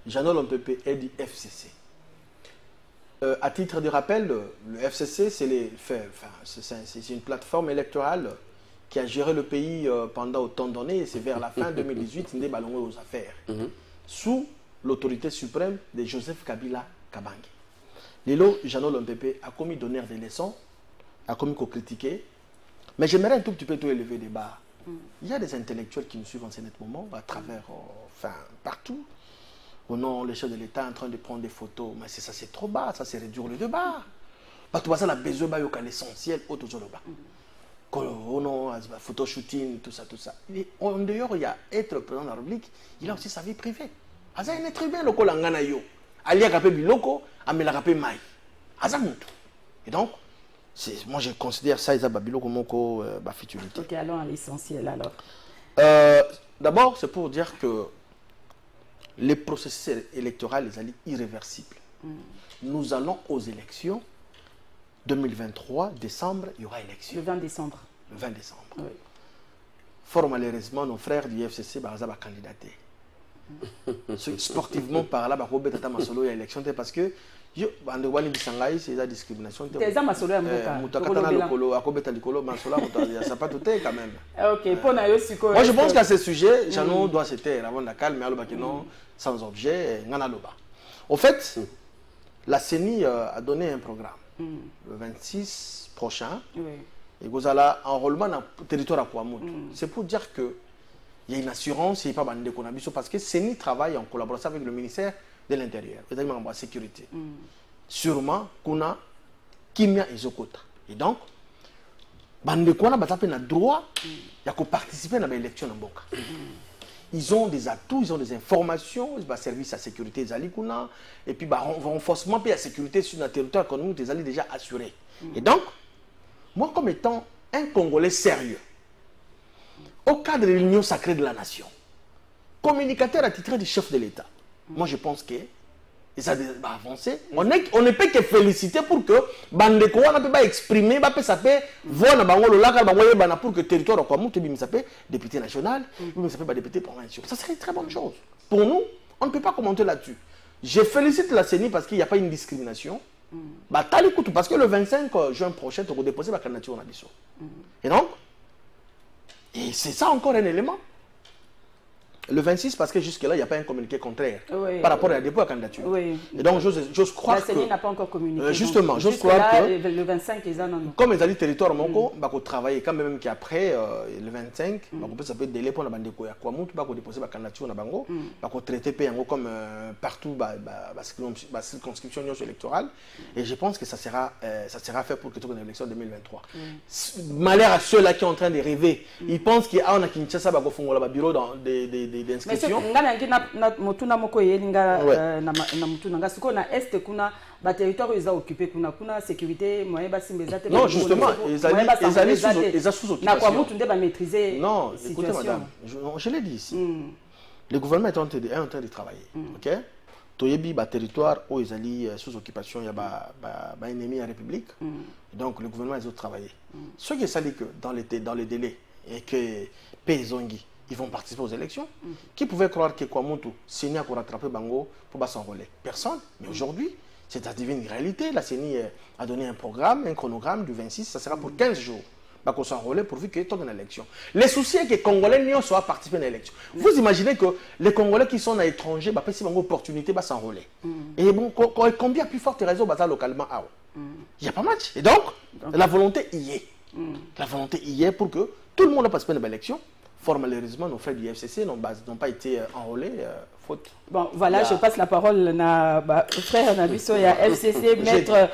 Jeannot Lompepe est du FCC. À titre de rappel, le FCC, c'est une plateforme électorale qui a géré le pays pendant autant d'années. C'est vers la fin 2018, il est ballonné aux affaires. Sous l'autorité suprême de Joseph Kabila Kabange. Lelo, Jeannot Lompepe a commis donner des leçons, a commis qu'on critiquer. Mais j'aimerais un tout petit peu tout élever le débat. Il y a des intellectuels qui nous suivent en ce moment, à travers, partout. Oh non, le chef de l'État est en train de prendre des photos. Mais ça, c'est trop bas, ça, c'est réduire le débat. Parce que ça, la besoin de l'essentiel, autour de bas. Oh non, photo shooting, tout ça, tout ça. En dehors, il y a être président de la République, il a aussi sa vie privée. Il y a un être humain, le Kolangana yo. Ali a capé biloko, amel a capé mai. Azamutu. Et donc, moi, je considère ça, ils ont biloko moko, futilité. Ok, allons à l'essentiel alors. D'abord, c'est pour dire que les processus électoraux, les alliés irréversibles. Nous allons aux élections. 2023, décembre, il y aura élection. Le 20 décembre. Le 20 décembre. Oui. Fort malheureusement, nos frères du FCC vont candidater. Sportivement par là, il y a élection parce que c'est la discrimination. Ok, moi je pense qu'à ce sujet, Jeannot doit se taire avant de calmer, sans objet. Au fait, la CENI a donné un programme le 26 prochain. Et vous allez enrôlement dans le territoire à Kouamout. C'est pour dire que il y a une assurance, il n'y a pas de déconnabiso parce que CENI travaille en collaboration avec le ministère de l'Intérieur, c'est-à-dire la sécurité. Sûrement, qu'on a Kimia et Zokota. Et donc, Bandekwana a droit de participer à l'élection en Boka. Ils ont des atouts, ils ont des informations, ils ont service à la sécurité des Alikuna, et puis renforcement de la sécurité sur le territoire économique des Alliés déjà assurés. Et donc, moi comme étant un Congolais sérieux, au cadre de l'union sacrée de la nation, communicateur attitré du chef de l'État, moi je pense que ça va avancer. On ne peut que féliciter pour que Bandeko peut exprimer, ça peut voir pour que le territoire soit député national, député provincial. Ça serait une très bonne chose. Pour nous, on ne peut pas commenter là-dessus. Je félicite la CENI parce qu'il n'y a pas une discrimination. Parce que le 25 juin prochain, on va déposer la candidature en Abisso. Et donc, et c'est ça encore un élément. Le 26, parce que jusque-là, il n'y a pas un communiqué contraire oui, par rapport à la dépôt à candidature. Oui. Et donc, j'ose croire que... La CENI n'a pas encore communiqué. Justement, j'ose croire que... Le 25, ils en ont... Comme ils ont dit territoire, on va travailler quand même qu'après le 25, ça peut être délai pour la bande de Koya. Quoi, on va déposer la candidature dans Bango, on va traiter comme partout, la circonscription électorale. Et je pense que ça sera fait pour que tu aies une élection 2023. Malheur à ceux-là qui sont en train de rêver. Ils pensent qu'il y a un Kinshasa, il y a un bureau d'inscription. Mais c'est que na moko yelinga na siko na est kuna ba territoire ils ont occupé kuna sécurité moyen ba simbezate. Non, justement, ils ont sous occupation. Na kwa mutu nde ba maîtriser. Non, écoutez madame, je l'ai dit ici. Le gouvernement est en train de travailler. OK? Toyebi ba territoire où ils allaient sous occupation, il y a ba ennemi à la République. Donc le gouvernement ils ont travaillé. Ce qui est ça dit que dans les délais et que Pezongi ils vont participer aux élections. Qui pouvait croire que Kwamuntu, CENI a rattrapé Bango pour s'enrôler? Personne. Mais aujourd'hui, c'est devenu une réalité. La CENI a donné un programme, un chronogramme du 26, ça sera pour 15 jours. Pour s'enrôler pourvu qu'il y ait une élection. Les soucis est que les Congolais n'y soient participés à l'élection. Vous imaginez que les Congolais qui sont à l'étranger, bah, si une opportunité, bah, s'enrôler. Et bon, combien plus forte raison bah, localement? Il n'y a pas match. Et donc, la volonté y est. La volonté y est pour que tout le monde participe à l'élection. Fort malheureusement, nos frères du FCC n'ont pas été enrôlés, faute. Bon, voilà, je passe la parole à frère Nabiso et à FCC, maître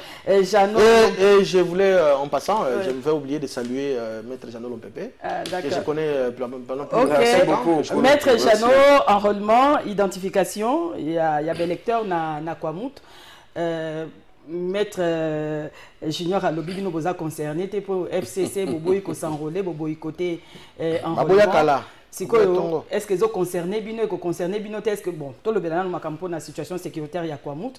Jeannot. Et je voulais, en passant, je ne vais oublier de saluer maître Jeannot Lompépé, que je connais pendant plus de beaucoup. Maître Jeannot, enrôlement, identification, il y a des lecteurs na Kwamut. Maître Junior à l'objet nous a concerné pour FCC boboy ko s'enrôler boboy côté enrôlement est-ce que ils concerné bino et concerné bino est-ce que bon tout le bénin nous makampo na situation sécuritaire ya Kwamut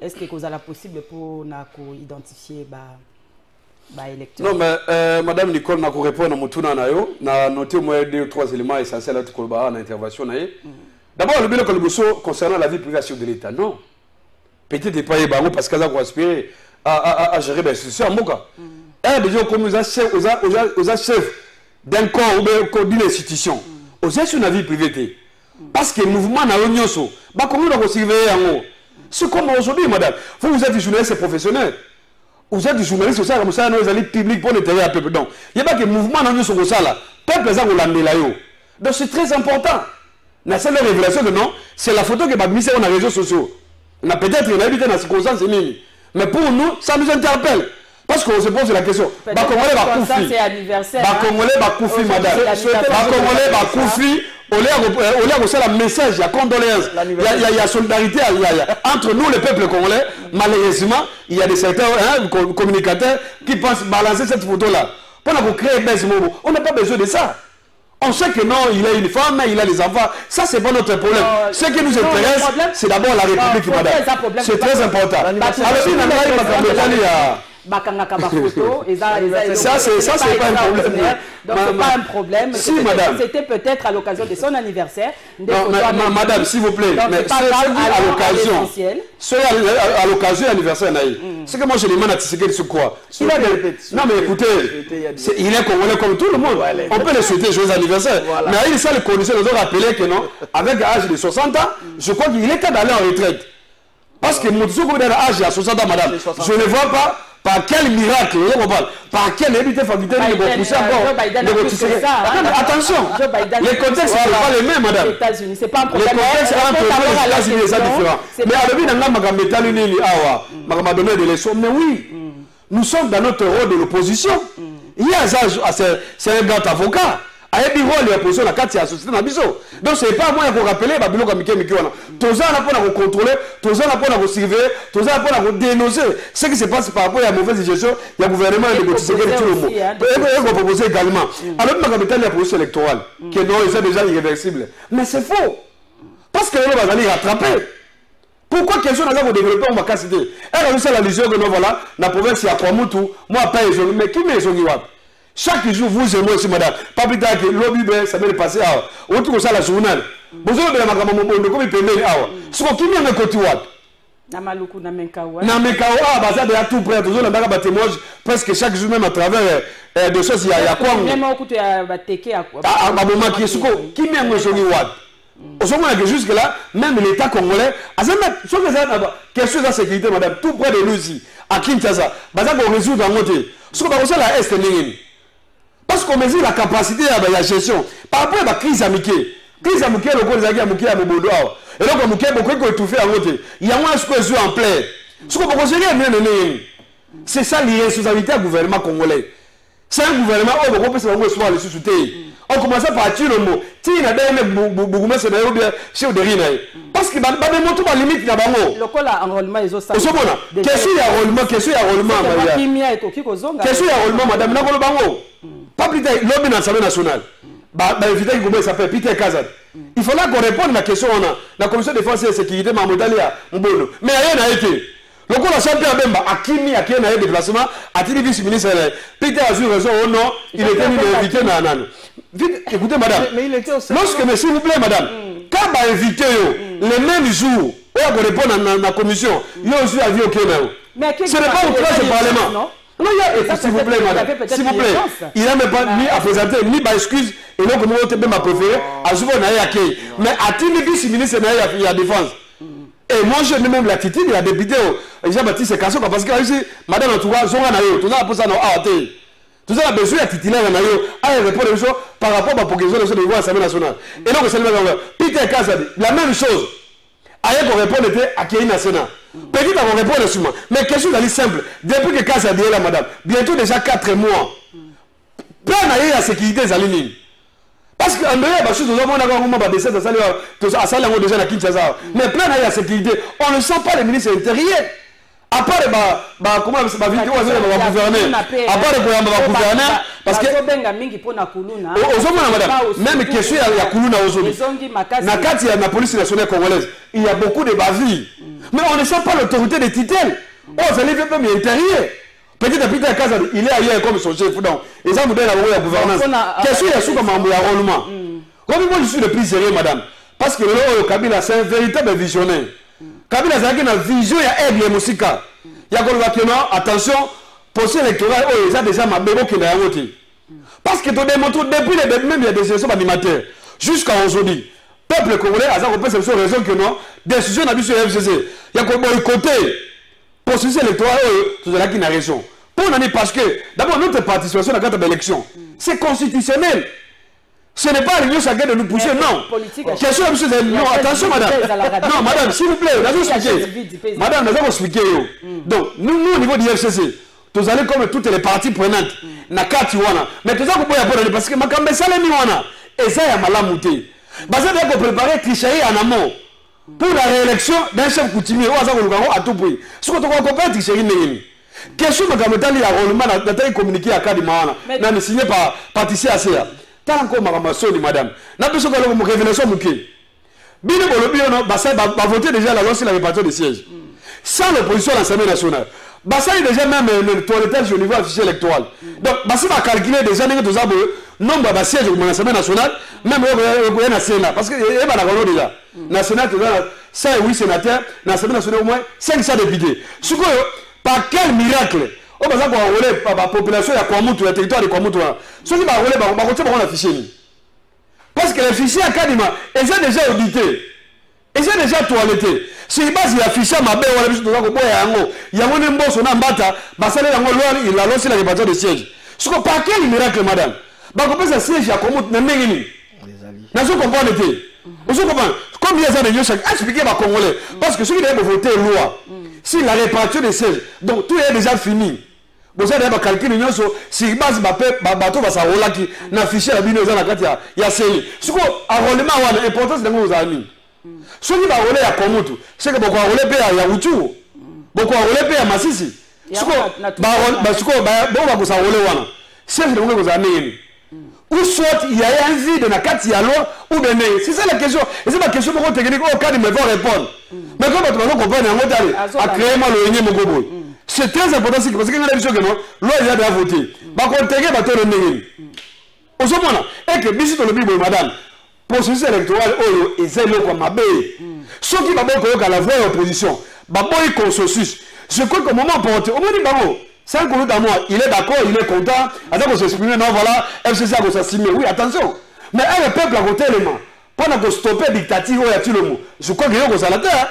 est-ce que vous avez la possible pour na ko identifier ba électeur? Non mais madame Nicole na ko répondre à mutuna na yo na noter moins 2 ou 3 éléments essentiels à tout kolba na intervention na ye. D'abord le bilan que concernant la vie privée de l'État non. Peut-être pas y parce qu'ils ont aspiré à gérer les institutions. Les gens comme aux chefs d'un corps ou d'une institution, aux sur la vie privée. Parce que le mouvement n'a rien de bah comment on doit surveiller en haut. C'est comme aujourd'hui, madame. Vous êtes journaliste professionnel. Vous êtes journaliste social comme ça, nous allons public pour l'intérêt à peuple. Donc, il n'y a pas que le mouvement n'a rien de ça là. Peuple les a roulés là. Donc c'est très important. La seule révélation que non, c'est la photo que m'a mise sur les réseaux sociaux. On a peut-être une habitude dans la circonstance, mais pour nous, ça nous interpelle. Parce qu'on se pose la question. Congolais va Koufi. Congolais va Koufi, madame. Congolais va Koufi. Au lieu de la message, il y a condoléances, il y a solidarité entre nous, le peuple congolais. Malheureusement, il y a des certains communicateurs qui pensent balancer cette photo-là. Pour créer un moment, on n'a pas besoin de ça. On sait que non, il a une femme, il a des enfants. Ça, c'est pas notre problème. Ce qui nous intéresse, c'est d'abord la République, madame. C'est très important. Ça, c'est pas un problème. Donc, c'est pas un problème. Si, madame. C'était peut-être à l'occasion de son anniversaire. Madame, s'il vous plaît. Mais à l'occasion. À l'occasion de l'anniversaire, c'est que moi, je demande à Tshisekedi sur quoi. Non, mais écoutez, il est congolais comme tout le monde. On peut le souhaiter joyeux anniversaire. Mais il ça, les conditions, nous ont rappelé que non, avec l'âge de 60 ans, je crois qu'il est temps d'aller en retraite. Parce que mon âge à 60 ans, madame, je ne vois pas. Par quel miracle, par quelle évité faculté de pousser encore. Attention, les contextes ne sont pas les mêmes, madame. Les contextes entre les États-Unis sont différents. Mais à l'objet de l'élection, mais oui, nous sommes dans notre rôle de l'opposition. Il y a ça, c'est un grand avocat. Il y a des rôles de l'opposition dans la société. Donc ce n'est pas moi qui vous rappeler, tous ça on a contrôler, tous ça on a surveiller, tous ça on a dénoncer. Ce qui se passe par rapport à la mauvaise gestion, il y a le gouvernement et le gouvernement tout le monde. Et vous proposez également. Alors nous avons la processus électorale, qui est déjà irréversible. Mais c'est faux. Parce que nous allons rattraper. Pourquoi question n'a pas développé on va casser? Elle a aussi la vision que nous voilà, la province il y a Kwamutu, moi pas les mais qui met les chaque jour, vous et moi aussi, madame. Pas plus tard que l'objet, ça va le passer à autour de ça, la journal. Vous avez la maman, comme il peut mettre à ce qui vient de côté. Namaluku, Namekawa. Namekawa, ça de tout près. Toujours, on a des témoignages presque chaque jour, même à travers des choses. Il y a quoi? Même au côté à Teke à quoi? Ah, maman qui est sous quoi? Qui vient de Watt? Au moment que jusque-là, même l'État congolais, question de la sécurité, madame, tout près de nous ici, à Kinshasa, on résout dans notre côté. Ce qu'on va faire là, est parce qu'on mesure la capacité de la gestion. Par rapport à la crise amicale, le cause de la à Mobodo. Et donc, on a beaucoup étouffé à côté. Il y a moins de choses en plein. Ce qu'on va conseiller, c'est ça l'irresponsabilité du gouvernement congolais. C'est un gouvernement où on peut se rendre le sous-souté. On commence par tuer le mot. Si il y a des bougoumes, c'est bien chez Oderi. Parce que les motos à limite, il y a des le col à enrôlement, ils ont ça. Qu'est-ce qu'il y a enrôlement? Qu'est-ce qu'il y a enrôlement? Qu'est-ce qu'il y a enrôlement, madame? Pas plus tard, l'homme de l'Assemblée nationale. Éviter qu'il s'appelle Peter Kazad. Il faudra qu'on réponde à la question. On a la commission de défense et de sécurité, Mamodalia, Mbolo. Mais rien n'a été. Le coup, la Jean-Pierre Bemba, à qui a un déplacement, a-t-il vice-ministre? Peter a eu raison ou non, il était mis invité dans Nanan. Vite, écoutez, madame. Mais il était au sein. Lorsque, mais s'il vous plaît, madame, quand on a invité, les mêmes jours, on a répondu dans la commission, il y a aussi avis au Kenya. Ce n'est pas outrage au Parlement. Non, s'il vous plaît, madame. S'il vous plaît, il n'a même pas ni à présenter, ni à excuse, et donc, moi, je même à préférer, à souvent, on a accueilli. Mais a-t-il vice-ministre, il y a défense? Et moi, je n'ai même l'attitude de la députée, Jean-Baptiste Kasso, parce que ici, madame, en tout cas, tout ça, pour ça, tout ça, besoin de titulaire, à répondre aux choses par rapport à la progression de l'Assemblée nationale. Et donc, c'est le même. Peter Kazadi, la même chose. Ailleurs qu'on répond était à Kéhi Nassena. Petit à qu'on répond sur moi. Mais question d'aller simple. Depuis que Kazadi est là, madame, bientôt déjà 4 mois, plein d'ailleurs la sécurité des alignés. Parce qu'en dehors, on a un décès à ça, déjà à Kinshasa. Mais plein d'ailleurs la sécurité, on ne sent pas les ministres intérieurs. À part comment ça va vite, on va gouverner. À part le gouverner, parce que même question il y a Koulouna aujourd'hui. Il y a la police nationale congolaise. Il y a beaucoup de bavilles. Mais on ne sent pas l'autorité des titelles. Oh, ça les fait même intérieur. Petit à petit, il est ailleurs comme son chef. Donc, ils ont donné la gouvernance. Question il y a sous comme un enrôlement. Comme moi, je suis le plus sérieux, madame. Parce que le Kabila, c'est un véritable visionnaire. Kabila, c'est une vision, il y a Aigle et Moussika. Il y a attention, procès électoral, il y a déjà ma bébé qui est là. Parce que depuis le début, même il y a des élections animateurs. Jusqu'à aujourd'hui, peuple congolais, à ça, on peut se faire raison que non, décision n'a vu sur le FCC. Il y a qu'on boycotter processus électoral, c'est là qui n'a raison. Pour l'année, parce que, d'abord, notre participation à la carte d'élection, c'est constitutionnel. Ce n'est pas l'union chacun de nous pousser, non. Question non, attention, madame. Non, madame, s'il vous plaît, nous allons expliquer. Madame, nous allons expliquer. Donc, nous, au niveau du FCC, nous allons comme toutes les parties prenantes. Nakati wana. Mais tout ça, vous pouvez apprendre parce que Makambe Salemi wana. Et ça, il y a malamouté. Parce que vous préparez Trichaï en amont. Pour la réélection d'un chef coutumier, on va à tout prix. Ce qu'on doit comprendre, Trichaï n'est question de Gametali à Rolman, d'aller communiquer à Kadimana. N'a signé par Patricia Asea. Tant encore Mamasoni, madame. N'a pas besoin de me révélation mouquée. Bien va voter déjà la loi sur la répartition des sièges. Sans l'opposition à l'Assemblée nationale. Bassa est déjà même le toilettage au niveau affiché électoral. Donc, Bassa va calculer déjà le nombre de sièges de l'Assemblée nationale, même au Sénat. Parce que il y a déjà. Dans le Sénat, il y a 108 sénateurs, dans l'Assemblée nationale, au moins 500 députés. Par quel miracle? On va rouler par la population de Kwamoutou, le territoire de Kwamoutou. Ceux qui vont rouler, on va afficher. Parce que les fichiers à Kadima, ils ont déjà audité. Ils ont déjà toiletté. Si il base l'affichage, il y a un bon son ambata, il a lancé la répartition des sièges. Par quel miracle, madame? On peut se siège à Kwamoutou, n'a pas gagné. N'a pas compris. Vous comprenez? Combien de gens expliqué par Congolais? Parce que ceux qui doivent voter loi, si la répartition des sièges, donc tout est déjà fini. Vous avez calculé si base bateau va s'enrôler qui n'a fiché la bine dans la carte, il y a CELI. Ce qu'on a enrôlement, l'importance de nos amis. Ceux qui vont enrôler à Komotu, c'est que beaucoup enrôler à Yaoutou, beaucoup enrôler à Massissi. Ce qu'on va s'enrôler, c'est ce que vous avez. Ou soit il y a un vide dans la carte, il y a l'eau, ou bien c'est ça la question. Et c'est ma question pour technique, au cas de me faire répondre. Mais comment tu vas comprendre à créer mal le Mogobo? C'est très important parce que nous avons dit que non, l'eau il y a déjà voté. Par contre, tu as voté le Néhé. Au ce moment-là, et que Bissi dans le Bible, madame, processus électoral, et c'est l'eau comme ma baie. Ceux qui vont à la vraie opposition, il consensus. Je crois qu'au moment porté, au moment du c'est un collègue à moi, il est d'accord, il est content, attends qu'on s'exprime, non voilà, FCC a s'assumer, oui, attention. Mais le peuple a voté les mains. Pendant que stopper dictature, je crois qu'il y a un salateur.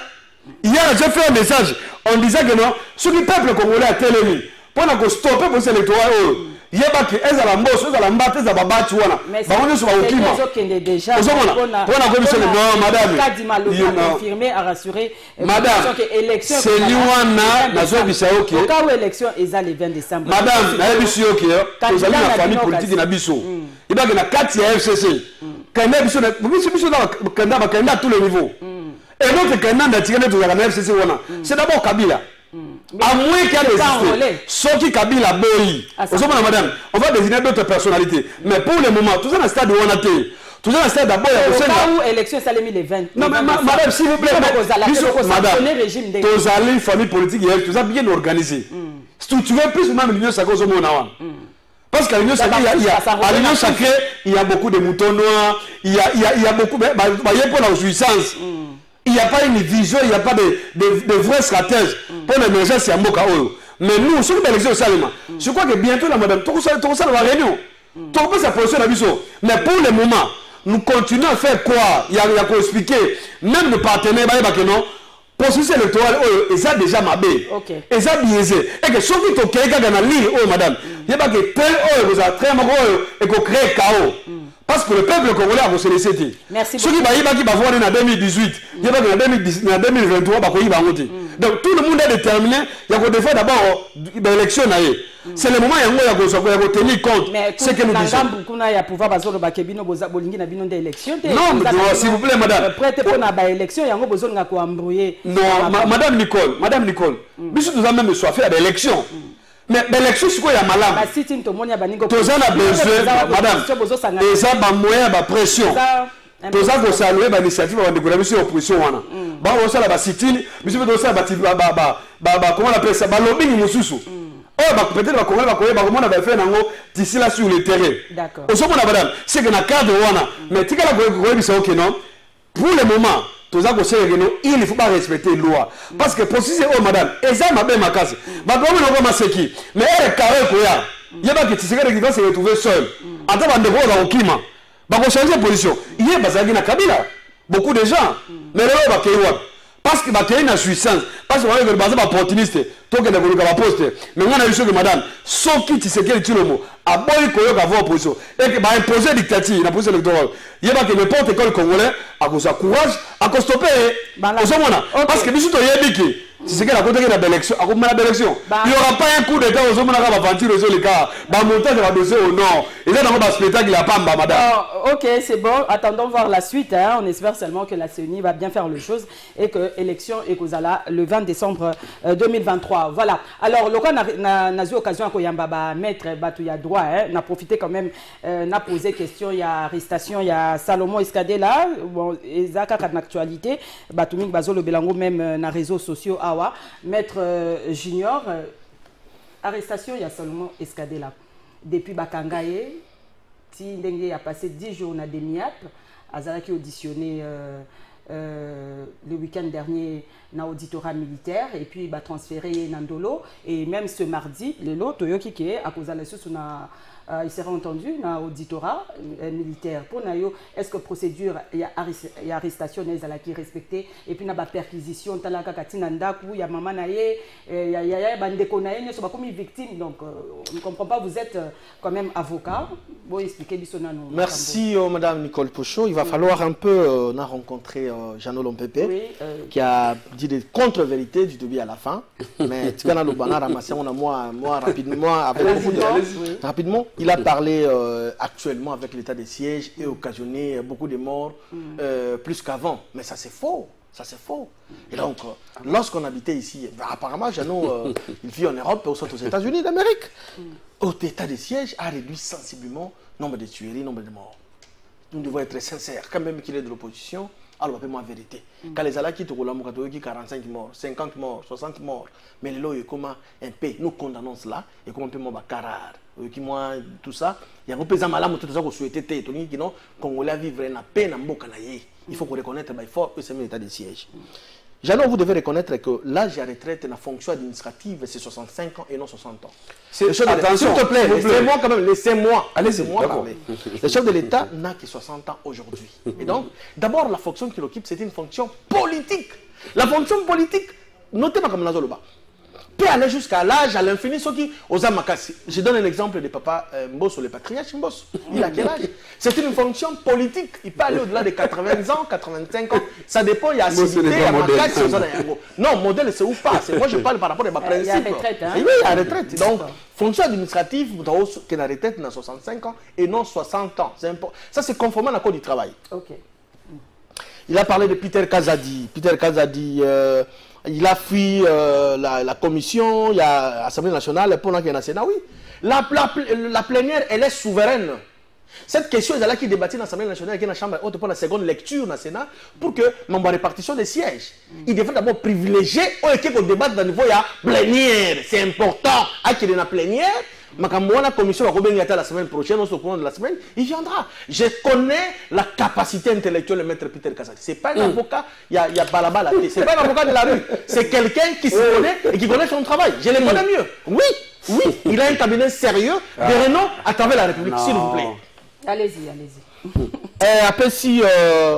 Hier, j'ai fait un message en disant que non, ce qui peuple congolais a télémis. Pendant que stopper pour ces électorats, il y a pas que les Alambos, les Alambats, les Ababat, tu vois. Mais c'est déjà. Madame, c'est Liwana, la zone du Sao qui est. Quand l'élection est le 20 décembre. Madame, la FCC, vous avez la famille politique de Nabiso. Il y a 4 FCC. Quand il y a tous les niveaux. Et notre candidat n'a tiré de la FCC. C'est d'abord Kabila. À moins qu'il y ait des ceux qui Kabila Boyi. Madame, on va désigner d'autres personnalités. Mais pour le moment, tout ça dans le stade où on a été. Tout ça dans le stade d'abord. Au cas où l'élection est allée les 20. Non, mais madame, s'il vous plaît, madame, tous allés, famille politique, tout ça bien organisé. Si tu veux plus, même l'Union Sacrée, parce qu'à l'Union Sacrée, il y a beaucoup de moutons noirs, il y a beaucoup de. Il y a pour la jouissance. Il n'y a pas une vision, il n'y a pas de vrais stratèges pour l'émergence à Moka Oyo. Mais nous, sur l'élection au Salima, je crois que bientôt, la madame, tout ça va réunion. Tout ça sa position à Bisso. Mais pour le moment, nous continuons à faire quoi? Il y a qu'à expliquer, même nos partenaires, non, processus électoral, et ça déjà mabé. Et ça biaisé. Et que ceux qui ont créé dans la ligne, madame, il n'y a pas que tel vous a très mal et qu'on crée chaos. Parce que le peuple congolais a reçu les CT. Merci beaucoup. Ceux qui vont voir en 2018, il y a en 2023, donc tout le monde est déterminé. Il y a des fois d'abord l'élection. C'est le moment où il y a tenir compte. Ce que nous disons. Il y a pouvoir d'élection. Non, s'il vous plaît, madame. Prêtez pour la élection, il y a besoin de embrouiller. Non, madame Nicole, nous avons même soif à l'élection. Mais l'élection, c'est quoi il y a malade? Tous en a besoin, madame. Tous en a moyen de pression. Tous en a salué l'initiative de l'économie opposition. On a la sit-in, mais on a comment on appelle ça? Lobbying mususu. Oh, peut-être que on avait fait d'ici là sur le terrain. D'accord. C'est que dans le cadre, mais tu as non. Pour le moment, il ne faut pas respecter la loi. Parce que pour si c'est madame, et ça m'a bien ma casse. Mais elle est carrée pour elle. Il y a pas que tu sais qu'il va se retrouver seul. En tant que voir dans le climat. On va changer de position. Il y a Kabila. Beaucoup de gens. Mais là, on va parce que il y a une puissance. Parce que on est basé opportuniste. Tant que nous avons posté. Mais on a eu ce que madame, sauf qui tu sais quel est le mot. À boy qu'on va avoir opposition. Et que va imposer la dictature, la position électorale. Il y a pas que n'importe quel Congolais a courage à stopper. Parce que nous sommes bien si c'est que la côté de l'élection, il n'y aura pas un coup d'état aux hommes qui vont aventurer les cas. Le montage va doser au nord. Et là, dans le spectacle, il n'y a pas madame. Ok, c'est bon. Attendons voir la suite. On espère seulement que la CENI va bien faire les choses et que l'élection est le 20 décembre 2023. Voilà. Alors, le cas n'a eu l'occasion de mettre Batouya droit. On a profité quand même, on a posé question. Il y a arrestation, il y a Salomon Escadé là. Bon, et ça, quand on a actualité, Batoumik Bazo, le Belango, même dans les réseaux sociaux. Maître Junior, arrestation, il y a seulement Escadé là. Depuis Bakangaye, il a passé 10 jours à Demiap, Azara qui a auditionné le week-end dernier dans l'auditorat militaire et puis il a transféré Nandolo. Et même ce mardi, le lot, Toyoki qui est à cause de la source, il sera entendu dans l'auditorat militaire. Pour Nayo, est-ce que procédure, il y a arrestation, il y a respecté, et puis il y a perquisition, il y a maman, il y a bandeko, il y a comme victime. Donc, on ne comprend pas, vous êtes quand même avocat. Bon, expliquez merci, madame Nicole Pochot. Il va falloir un peu rencontrer Jeannot Lompepe, qui a dit des contre-vérités du début à la fin. Mais tu vas ramasser moi rapidement, avec beaucoup de rapidement. Il a parlé actuellement avec l'état de siège et occasionné beaucoup de morts plus qu'avant. Mais ça c'est faux. Ça c'est faux. Et donc, lorsqu'on habitait ici, apparemment, Jeannot, il vit en Europe et aux États-Unis d'Amérique. L'état de siège a réduit sensiblement le nombre de tueries, nombre de morts. Nous devons être sincères, quand même qu'il est de l'opposition. Alors, on va vérité. Quand les Alaki te roulent, 45 morts, 50 morts, 60 morts. Mais les lois, comment un peu, nous condamnons cela, et comment on peut m'en carar, tout ça. Il y a un peu de malade, tout ça, qu'on souhaitait, qui non, Congolais vivre en paix, dans le il faut qu'on reconnaisse, il faut que c'est un état de siège. Jeannot, vous devez reconnaître que l'âge à retraite, la fonction administrative, c'est 65 ans et non 60 ans. Attention, s'il te plaît, laissez-moi quand même, laissez-moi. Allez-moi parler. Le chef de l'État n'a que 60 ans aujourd'hui. Et donc, d'abord, la fonction qu'il occupe, c'est une fonction politique. La fonction politique, notez-moi comme Nazoloba, peut aller jusqu'à l'âge, à l'infini, ceux qui osent Makassi. Je donne un exemple de papa Mbosso, le patriarche Mbosso. Il a quel âge? C'est une fonction politique. Il peut aller au-delà de 80 ans, 85 ans. Ça dépend, il y a acidité, il y a Makassi, non, modèle, c'est ou pas. Moi, je parle par rapport à ma principe. Il y a retraite, hein? Oui, il y a retraite. Donc, fonction administrative, vous avez que la retraite dans 65 ans et non 60 ans. Ça, c'est conforme à l'accord du travail. Ok. Il a parlé de Peter Kazadi. Peter Kazadi, il a fui la commission, il y a l'Assemblée nationale, pendant qu'il y a un Sénat, oui. La plénière, elle est souveraine. Cette question, elle a qui débattu dans l'Assemblée nationale, qui est dans la Chambre haute pour la seconde lecture dans le Sénat, pour que la répartition des sièges. Il devrait d'abord privilégier au débat dans le niveau de la plénière. C'est important. À qui est dans la plénière, la commission va la semaine prochaine, au courant de la semaine, il viendra. Je connais la capacité intellectuelle de maître Peter Kazadi. Ce n'est pas un avocat, il y a balaba la tête. Ce n'est pas un avocat de la rue. C'est quelqu'un qui se connaît et qui connaît son travail. Je le connais mieux. Oui, il a un cabinet sérieux de renom à travers la République, s'il vous plaît. Allez-y. Après, si,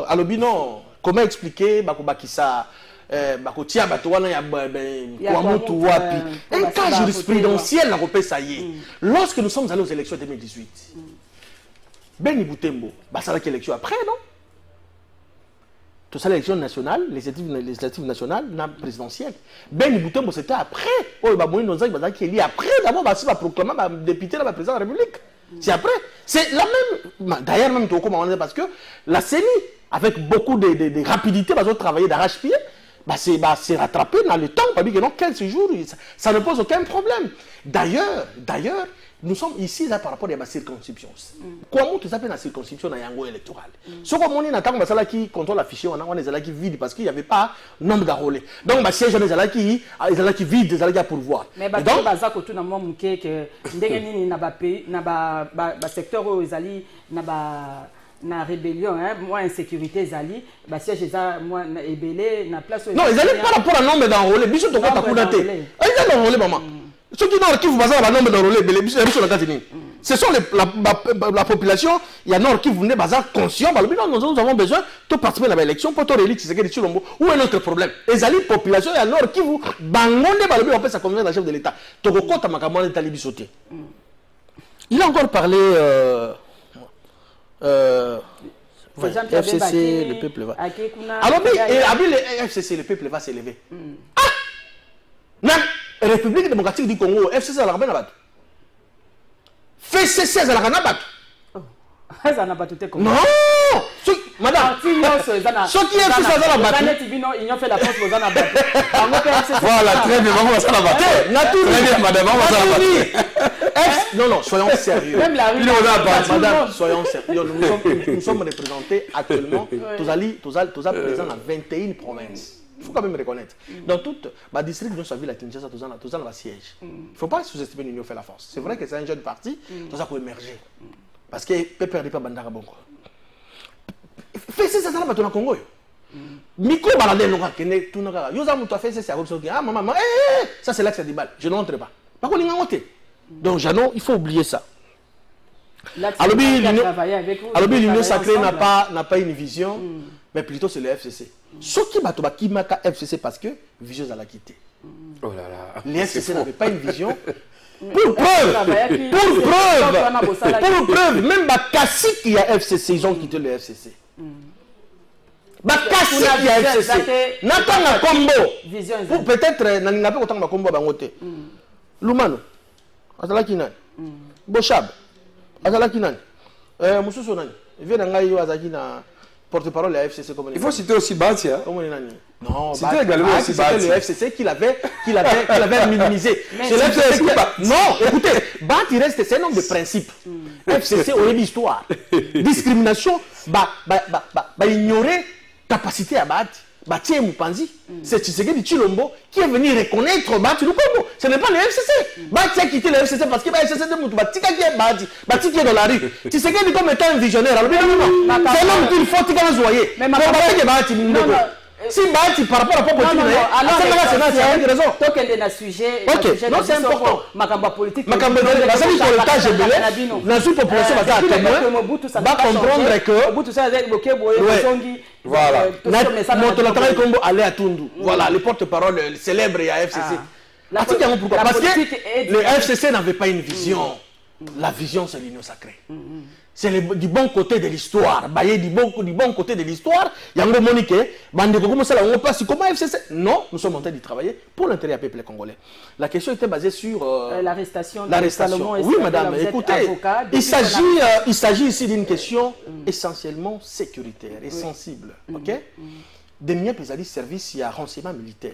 Alobino, comment expliquer ça? Un cas jurisprudentiel à repérer ça y est. Lorsque nous sommes allés aux élections 2018, Beni Boutembo, ça a élection après, non? Tout ça, l'élection nationale, législative nationale, présidentielle. Beni Boutembo, c'était après. Après, d'abord, il va proclamer député de la présidence de la République. C'est après. C'est la même. D'ailleurs, même parce que la CENI, avec beaucoup de rapidité, va travailler d'arrache-pied. C'est rattrapé dans le temps, parce que non, 15 jours, ça ne pose aucun problème. D'ailleurs, nous sommes ici là, par rapport à la circonscription. Comment tu s'appelles la circonscription dans Yango électoral? Ce qu'on dit, c'est là qui contrôle la fichier, on est là qui vide parce qu'il n'y avait pas nombre d'enrôlés. Donc, les sièges, on est là qui vide, ils sont là pour voir. Mais donc, tout le monde que le secteur où ils allaient, na rébellion, moi insécurité zali, siège moi ébélé, na place. Non, ils allaient par rapport à nombre d'enrôlés, biso to kota kudaté. Ils allaient enrôler maman. Ceux qui n'ont qui vous basent à nombre d'enrôlés, biso la katini. Ce sont la population, il y a nord qui venait bazar conscient, nous avons besoin de participer à l'élection pour te relire c'est que tu l'ombo ou un autre problème. Les alliés population, il y a nord qui vous bangonde balobi on peut ça convenir la chef de l'État. To kota makamane talibi sauté. Il a encore parlé FCC, le peuple va. Alors, le FCC, le peuple va s'élever. La République démocratique du Congo, FCC à la Rabat. FCC à la Rabat. Non! Madame, ce qui est FCC à la Rabat. Voilà, très bien, on va s'en abattre. Très bien, madame, on va s'en abattre. Non, soyons sérieux. Même la rue, madame, soyons sérieux. Nous sommes représentés actuellement, tous présents dans 21 provinces. Il faut quand même reconnaître. Dans tout le district de sa ville à Kinshasa, tous dans la siège. Il ne faut pas sous-estimer l'Union fait la force. C'est vrai que c'est un jeune parti, tout ça peut émerger. Parce que peut perdre pas Bandara Bongo. Fais ça dans le Congo. Micro baladé non kene tout naga. Yo za muto fait c'est à option ah maman ça c'est là que ça déballe. Je n'entre pas. Pas qu'on l'ingote. Donc Jeannot, il faut oublier ça. Alors l'Union sacrée n'a pas une vision, mais plutôt c'est le FCC. Ce qui m'a qui maka FCC parce que vision à la quitter. Oh là là. Les FCC n'avaient pas une vision. Pour preuve, même Bakassi qui a FCC, ils ont quitté le FCC. Bakassi qui a FCC. Natanga Kombo. Peut-être, n'a pas autant de Kombo Bangote. Lumano. Azalaki Nan. Boshab. Azalaki Nan. Moussou Sonani. Vient d'Angaïo Azaki na porte-parole de la FCC. Il faut citer aussi Batia. Non, c'était également aussi le FCC qu'il avait minimisé. C'est l'FCC qui... Non, écoutez, Bati reste, c'est un homme de principe. FCC aurait l'histoire. Discrimination, ignorer capacité à Bati. Bati Moupanzi, c'est Tshisekedi Tshilombo qui est venu reconnaître Bati Lukongo. Ce n'est pas le FCC. Bati a quitté le FCC parce que le FCC de Moutou, Bati qui est Bati, Bati qui est dans la rue. Tshisekedi comme étant un visionnaire. C'est un homme qu'il faut qu'il soit. Mais Si Bahati par rapport à propos politique, alors c'est raison. Tant qu'elle est dans le sujet, ok, non, c'est important. Macamba politique. Macamba politique, parce que le cas j'ai belé, dans une population va comprendre que. Voilà. Notre Combo allait à Tundu. Voilà, le porte-parole célèbre à FCC. Pourquoi? Parce que le FCC n'avait pas une vision. La vision, c'est l'union sacrée. C'est du bon côté de l'histoire. Du bon côté de l'histoire, il y a un Monique, comment FCC? Non, nous sommes en train de travailler pour l'intérêt du peuple congolais. La question était basée sur l'arrestation. Oui, madame, écoutez, il s'agit ici d'une question essentiellement sécuritaire et sensible. Ok? Des miens pesali service, il y a renseignement militaire.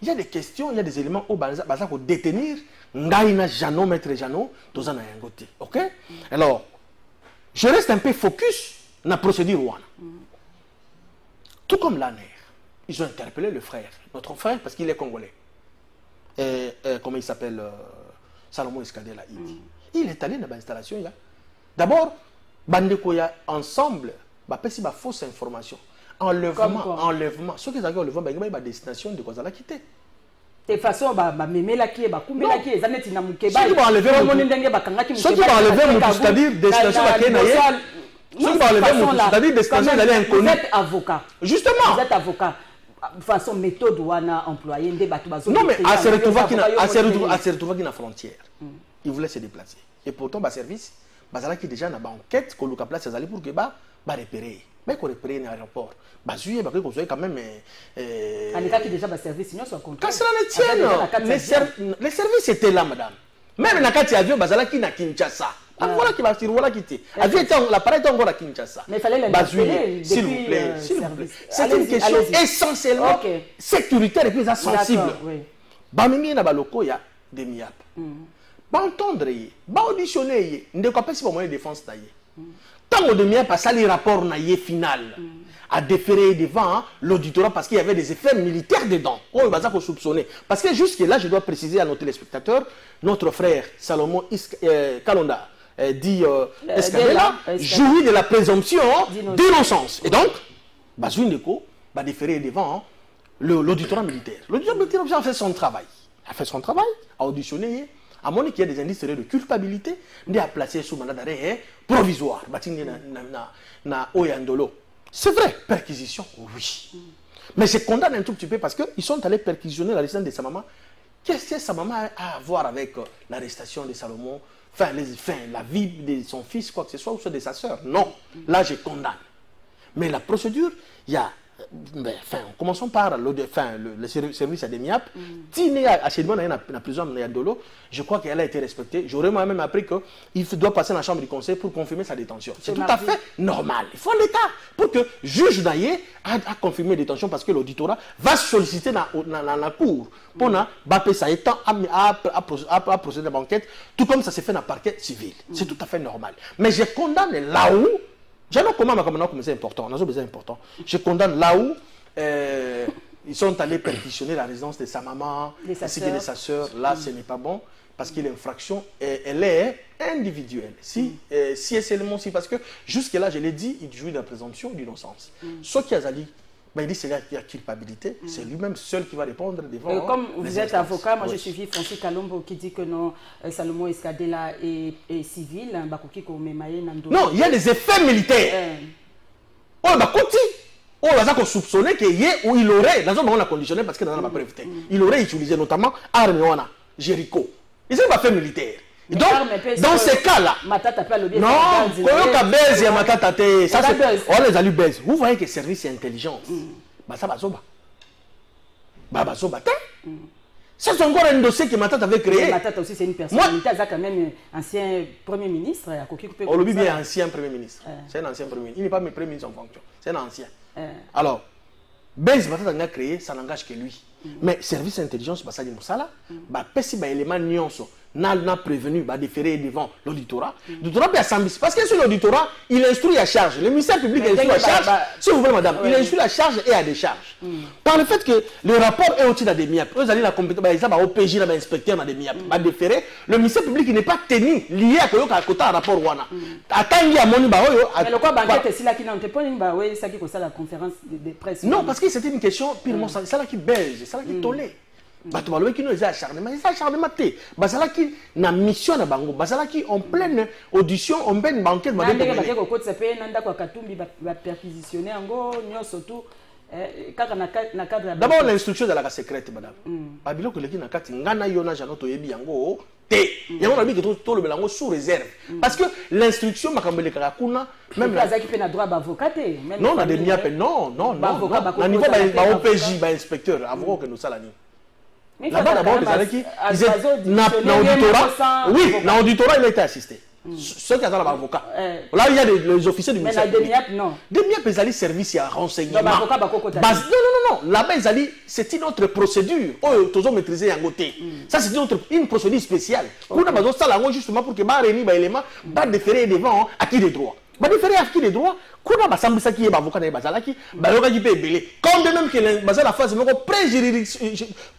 Il y a des questions, il y a des éléments au Baza pour détenir Ngaïna Jano, maître Jano, dans un côté. Ok? Alors, je reste un peu focus dans la procédure ouana. Tout comme l'ANER, ils ont interpellé le frère, notre frère, parce qu'il est congolais. Comment il s'appelle? Salomon Escadela. Il est allé dans l'installation. D'abord, Bandekoya ensemble, il y a fausse information. Enlèvement. Ceux qui ont enlèvement, il y a destination de quoi ça l'a quitté. De toute façon, c'est-à-dire destination d'aller inconnu. Vous êtes avocat. Justement. Vous êtes avocat. De façon méthode ou employé non mais à se retrouver qui na frontière. Il voulait se déplacer. Et pourtant ba service bazala qui déjà na ba enquête ko luka place azali pour que ba repérer. Mais qu'on repère dans l'aéroport. Bazuye ba ko quand même Anika qui déjà ba service sinon soit contrôle. Quand cela ne tient les services étaient là madame. Même na kati avion bazala qui na Kinshasa. Voilà qui va sur voilà qui était. L'appareil est encore à Kinshasa. Mais il fallait l'interpeller. S'il vous plaît, s'il vous plaît. C'est une question essentiellement sécuritaire et puis sensible. Bamimi na baloko ya de miap. Ba entendre, ba auditionner, ne quoi pas si moyen de défense taillé. Tant de miap pas les rapports na final. À déférer devant l'auditorat parce qu'il y avait des effets militaires dedans. On va ça soupçonner. Parce que jusque là, je dois préciser à nos téléspectateurs, notre frère Salomon Kalonda dit Escadela jouit de la présomption d'innocence. Et donc, Bazouindeko va déférer devant l'auditorat militaire. L'auditorat militaire a fait son travail. A auditionné, a montré qu'il y a des indices de culpabilité, il a placé sous mandat d'arrêt provisoire. Na Oyandolo. C'est vrai, perquisition, oui. Mais je condamne un tout petit peu parce qu'ils sont allés perquisitionner la résidence de sa maman. Qu'est-ce que sa maman a à voir avec l'arrestation de Salomon, la vie de son fils, quoi que ce soit, ou de sa soeur? Non, là je condamne. Mais la procédure, il y a... commençons par le service à Demiap. Tine achèvement dans la prison de Yadolo, je crois qu'elle a été respectée. J'aurais moi-même appris qu'il doit passer dans la chambre du conseil pour confirmer sa détention. C'est tout à fait normal. Il faut l'État pour que le juge Naye a confirmé la détention parce que l'auditorat va solliciter dans la cour pour que ça étant à procéder à l'enquête, tout comme ça s'est fait dans le parquet civil. C'est tout à fait normal. Mais je condamne là où je ne comment c'est important. Je condamne là où ils sont allés perquisitionner la résidence de sa maman, ainsi que de sa soeur. Là, ce n'est pas bon parce que l'infraction, elle est individuelle. Si c'est seulement si, parce que jusque-là, je l'ai dit, il jouit de la présomption d'innocence. Ce qui a dit, il dit c'est la culpabilité, c'est lui-même seul qui va répondre devant. Comme vous êtes avocat, moi j'ai suivi Francis Kalombo qui dit que non, Salomon Escadela est civil. Non, il y a des effets militaires. On va soupçonner qu'il aurait, dans un moment on a conditionné parce que dans la preuve, il aurait utilisé notamment armes Jéricho. Ils sont pas fait militaire. Donc, dans ces cas-là, non, on les a lu baise. Vous voyez que service et intelligence, ça va zoba. C'est encore un dossier que Matata avait créé. Matata aussi, c'est une personnalité. Il a quand même ancien Premier ministre. On le dit bien ancien Premier ministre. C'est un ancien Premier ministre. Il n'est pas Premier ministre en fonction. C'est un ancien. Alors, Baise Matata a créé, ça n'engage que lui. Mais service et intelligence, ça dit Moussala, pesi ba élément nyonso n'a prévenu déférer devant l'auditorat. L'auditorat peut s'embêter. Parce que sur l'auditorat, il instruit à charge. Le ministère public instruit à charge. Si vous voulez, madame, il instruit à charge et à décharge. Par le fait que le rapport est aussi dans des MIAP. Vous allez la compétence, par exemple, au PJ, l'inspecteur dans des MIAP. Déférer, le ministère public n'est pas tenu lié à côté un rapport Wana. Attends, à mon niveau. Mais le quoi, banquette, c'est là qui n'en pas, oui, ça qui concerne la conférence de presse. Non, parce que c'était une question purement, c'est là qui belge, c'est là qui tolé. Bato balobi qui nous est acharnement, c'est acharnement té. Basala qui na mission na bango, basala qui en pleine audition, en pleine banquette, madame. Nandé baké ko kote sepe nanda kwa katumbi ba perquisitionner ngo nyoso tout kaka na cadre. D'abord l'instruction de la secrète madame. Babilo ko leki na kati ngana yona jano to yebi yango té. Yango na bi que tout le belango sous réserve. Parce que l'instruction makambele kaka kuna même la qui fait na droit avocat té. Non, na de miape non. Na niveau ba OPJ ba inspecteur avocat que nous salani. Là-bas, d'abord, les oui, dans l'auditorat, il a été assisté. Ceux qui ont l'avocat. Là, il y a les officiers du ministère. Mais des MIAP, non. Des MIAP, ils allaient service à renseignement. Non. Là-bas, ils allaient. C'est une autre procédure. Oh, tous ont maîtrisé un côté. Ça, c'est une procédure spéciale. On a besoin de ça, justement, pour que Barreni, Baéléma, va déférer devant acquis des droits. Va déférer acquis des droits. Kuna basambi saki ye bavoka na bazalaki bayoka ki pe belé comme de même que la phase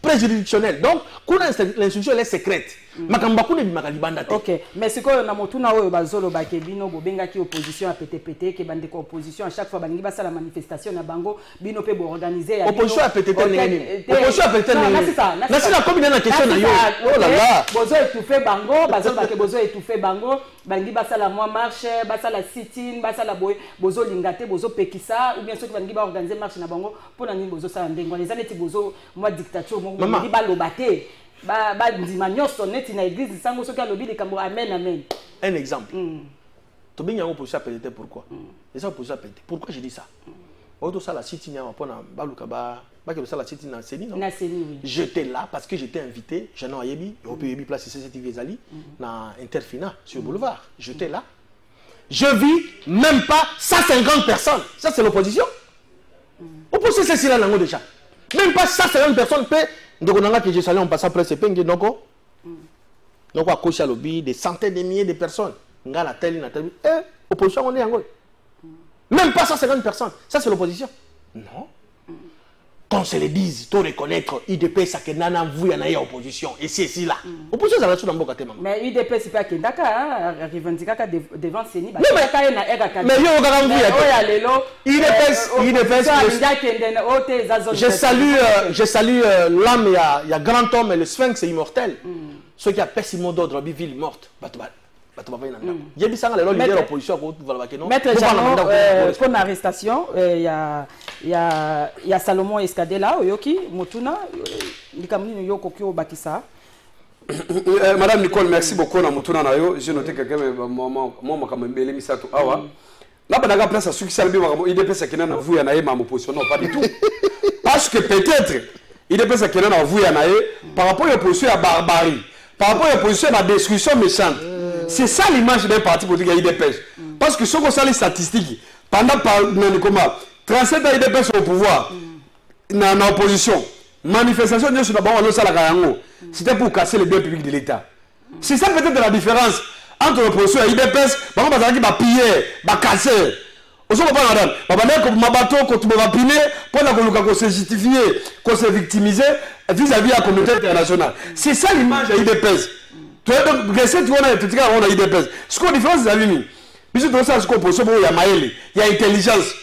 préjuridictionnelle donc kuna l'instruction est secrète makamba kuna bimaka libanda te. OK, mais c'est quoi na motuna oyo bazolo bakebino bobenga ki opposition a pété ke bande ko opposition à chaque fois bangi basa la manifestation na bango bino pe bo organiser opposition a pété opposition a pété na c'est la combien na question na yo oh là là bozo étouffé bango bazolo bake bozo étouffé bango bangi basa la moi marche basa la sit-in basa la bozo lingate bozo pekisa ou bien ceux qui vont organiser marche na bango pour na bozo ça ndengo les années bozo moi dictature mo ba lobaté ba ndima nyoso neti na église sango ceux qui a lobi de kambo amen. Un exemple. To bien yango position pété pourquoi les gens position pété pourquoi je dis ça auto ça la sit-in ya pona ba luka ba que ça la sit-in na seni non na seni oui j'étais là parce que j'étais invité Jean Ayebi au PEB place CCTV Zali na Interfina sur boulevard j'étais là. Je vis même pas 150 personnes. Ça, c'est l'opposition. Opposition, c'est là déjà. Même pas 150 personnes. Donc, on a que je salue, on passe après, c'est pas donc, à cause de lobby, des centaines de milliers de personnes. On a la telle. Opposition, on est en Gaulle. Même pas 150 personnes. Ça, c'est l'opposition. Non. Qu'on se le dise, tout reconnaître, IDP, ça que nana vous y en a opposition. Et c'est ici là. Opposition, ça va tout dans le côté. Mais IDP, c'est pas que Dakar, revendiquer devant Séni. Mais il y a je salue l'âme, il y a grand homme et le sphinx est immortel. Ceux qui appellent Simon d'ordre, ville morte. Maître Jeannot, pour l'arrestation, il y a Salomon Escadela, Oyoki, Motuna, Madame Nicole, merci beaucoup. J'ai noté quelqu'un, moi, comme Mbele Misato Awa. Là, il y a place à ceux qui savent bien, il y a place à quelqu'un qui a ma opposition. Non, pas du tout. Parce que peut-être, il y a place à quelqu'un qui a par rapport à l'opposition à barbarie, par rapport à l'opposition à la destruction méchante. C'est ça l'image d'un parti politique à IDPS. Parce que ce qu'on sait les statistiques, pendant 37 ans IDPS au pouvoir, dans l'opposition, manifestation, c'était pour casser les biens publics de l'État. C'est ça peut-être la différence entre l'opposition et IDPS. Par exemple, il va piller, va casser. On se comprend, madame. Pour se justifier, qu'on se victimiser vis-à-vis de la communauté internationale. C'est ça l'image à IDPS. Tu vois, donc, tu vois, on a IDPS. Ce qu'on a différence, c'est la puisque dans ça, ce qu'on peut se il y a maël, il y a intelligence.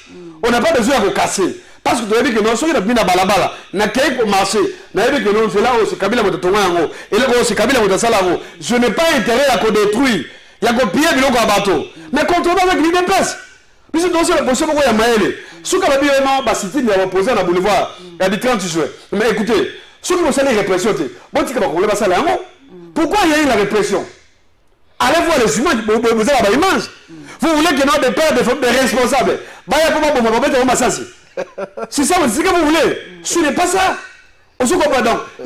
On n'a pas besoin de casser. Parce que tu as dit que non, ceux qui ont mis la balabala, n'a qu'à pour marcher. N'a dit que non, c'est là où c'est Kabila de Tonga. Et là où c'est Kabila de Salaro. Je n'ai pas intérêt à qu'on détruise. Il y a qu'on pille biloko à bateau. Mais contre avec l'IDPS. Puisque dans ça, la position il y a maël. Ceux qui ont dit vraiment, bah, si tu as posé dans le boulevard, il y a des 30 joueurs. Mais écoutez, ceux qui ont fait les répressions, bon, tu vas ça là. Pourquoi il y a eu la répression? Allez voir les humains, vous avez la image. Vous voulez que nous des pères, des responsables. C'est ça, c'est ce que vous voulez. Ce n'est pas ça. Il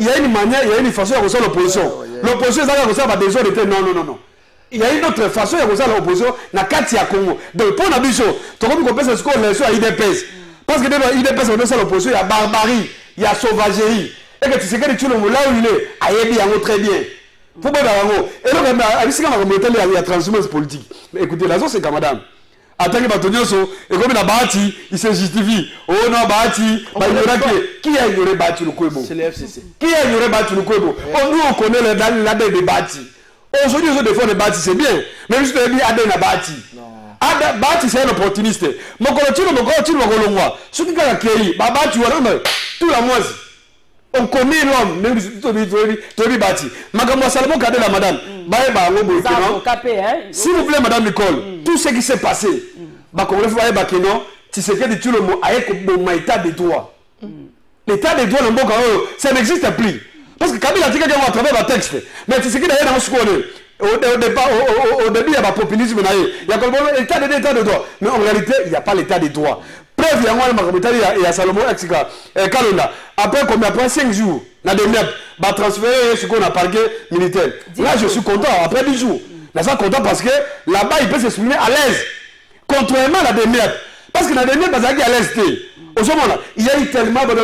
y a une manière, il y a une façon de reçoit l'opposition. L'opposition, ça va recevoir des autres. Non. Il y a une autre façon de recevoir l'opposition dans Katia Congo. Donc, pour Nabiso, tu as compris ce qu'on a à IDPS. Parce que dans l'IDPS, on a l'opposition, il y a barbarie, il y a sauvagerie. Et que tu sais que tu le là où il est, Ayebi, très bien. Faut pas d'avoir. Et donc, il y a transhumance politique. Mais écoutez, la zone, c'est comme madame. Attends que Batonioso, et comme il a bâti, il se justifie. Oh non, bâti, qui a ignoré bâti le Kouebo? C'est le FCC. Qui a ignoré bâti le Kouebo? Nous, on connaît les dates des bâtis. Aujourd'hui, ils ont des fois des bâtis, c'est bien. Mais juste de dire Adé n'a bâti. Bâti, c'est un opportuniste. Mon collectif, ce qui a accueilli, bâti, tout la moise. On connaît l'homme, même si tu es bâti. Magambo Salomon, cadé la madame. S'il vous plaît, madame Nicole, tout ce qui s'est passé, tu sais que tu le mot avec mon état de droit. L'état de droit, ça n'existe plus. Parce que Kabila a dit qu'il y a à travers le texte. Mais tu sais qu'il y a dans ce qu'on est. Au début, il y a un populisme. Il y a l'état de droit. Mais en réalité, il n'y a pas l'état de droit. Preuve, il y a Salomon Exika. Kalonda. Après 5 jours, il va transférer ce qu'on a parqué militaire. Là, je suis content. Après 10 jours. Je suis content parce que là-bas, il peut s'exprimer à l'aise. Contrairement à la dernière. Parce que la dernière, il est à l'aise. Au moment là, il y a eu tellement de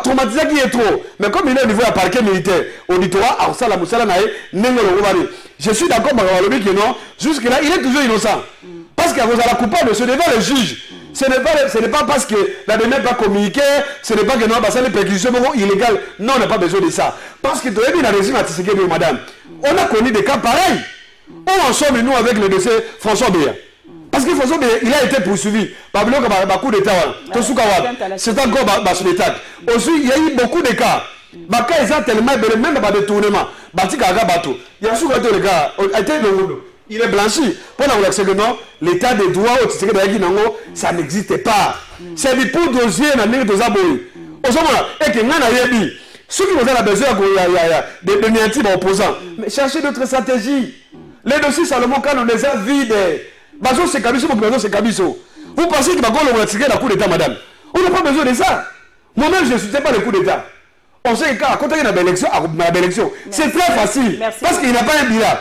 traumatisé qui est trop. Mais comme il est au niveau du parquet militaire, au littoral, je suis d'accord avec le que non, jusque-là, il est toujours innocent. Parce que vous allez coupable, ce n'est pas le juge. Ce n'est pas parce que la dernière n'a pas communiqué, ce n'est pas que non, ça les perquisitions illégales. Non, on n'a pas besoin de ça. Parce que tu as vu la régime à Tshisekedi, madame. On a connu des cas pareils. Où en sommes nous avec le dossier François Béa? Parce que François Béa, il a été poursuivi par le coup d'État. C'est encore sur l'État. Aussi, il y a eu beaucoup de cas. Ils ont tellement même pas de détournement. Il y a souvent des cas. Il est blanchi. Pour la que non, l'état des droits au Tshisekedi, ça n'existe pas. C'est du pour dossier dans les deux aboyés. Au moment et que nous avons ceux qui ont besoin de mentir aux opposants, mais cherchez d'autres stratégies. Les dossiers Salomon, quand on les a vides, c'est Kabiso, c'est Kabiso. Vous pensez que on va tirer la coup d'État, madame? On n'a pas besoin de ça. Moi-même, je ne soutiens pas le coup d'État. On sait qu'à côté de l'élection, c'est très facile. Merci. Parce qu'il n'y a pas un bilan.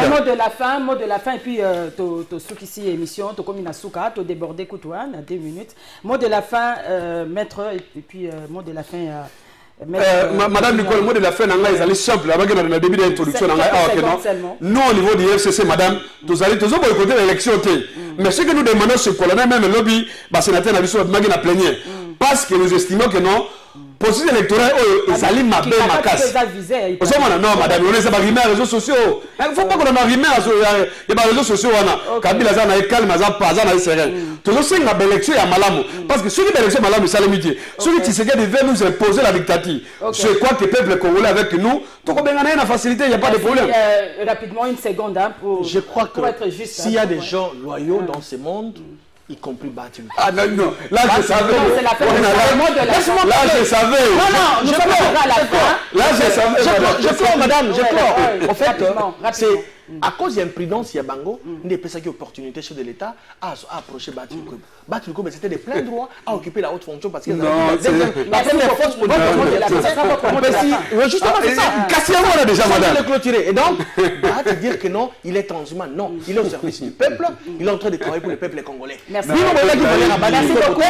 Mot de la fin, et puis tu souk ici émission, tu comme une souka, tu débordé Koutouane à 2 minutes. Mot de la fin, maître, et puis mot de la fin. Madame Nicole, mot de la fin, ils allaient simple, avec le début de l'introduction. Nous, au niveau du FCC, madame, nous allons boycotter l'élection. Mais ce que nous demandons, c'est qu'on a même le lobby, sénateur Nabiso, Magina Plénier. Parce que nous estimons que non. Processus électoral, ils allaient m'appeler ma casse. Non, madame, on est arrivé aux réseaux sociaux. Il ne faut pas qu'on ait arrivé aux réseaux sociaux. Kabila Zana est calme, Zana est serein. Tout ça, c'est une élection à Malamou. Parce que ceux qui ont l'élection à Malamou, c'est le métier. Ceux qui devaient nous imposer la dictature. Je crois que le peuple congolais avec nous, tout le monde a une facilité, il n'y a pas de problème. Rapidement, une seconde pour être juste. S'il y a des gens loyaux dans ce monde, y compris Bati. Ah non, non, là je savais. Là je savais. Non, je pleure. Là je savais. Je pleure, madame, je pleure. En fait, c'est à cause de l'imprudence, il y a Bango, il y a une opportunité chef de l'État à approcher Bati Lukobe. Bati Lukobe, c'était de plein droit à occuper la haute fonction parce qu'il y a la première force pour justement, c'est ça. Cassez-moi là déjà, madame. Le clôturer. Et donc, Bati dire que non, il est transhumant. Non, il est au service du peuple. Il est en train de travailler pour le peuple congolais. Merci beaucoup.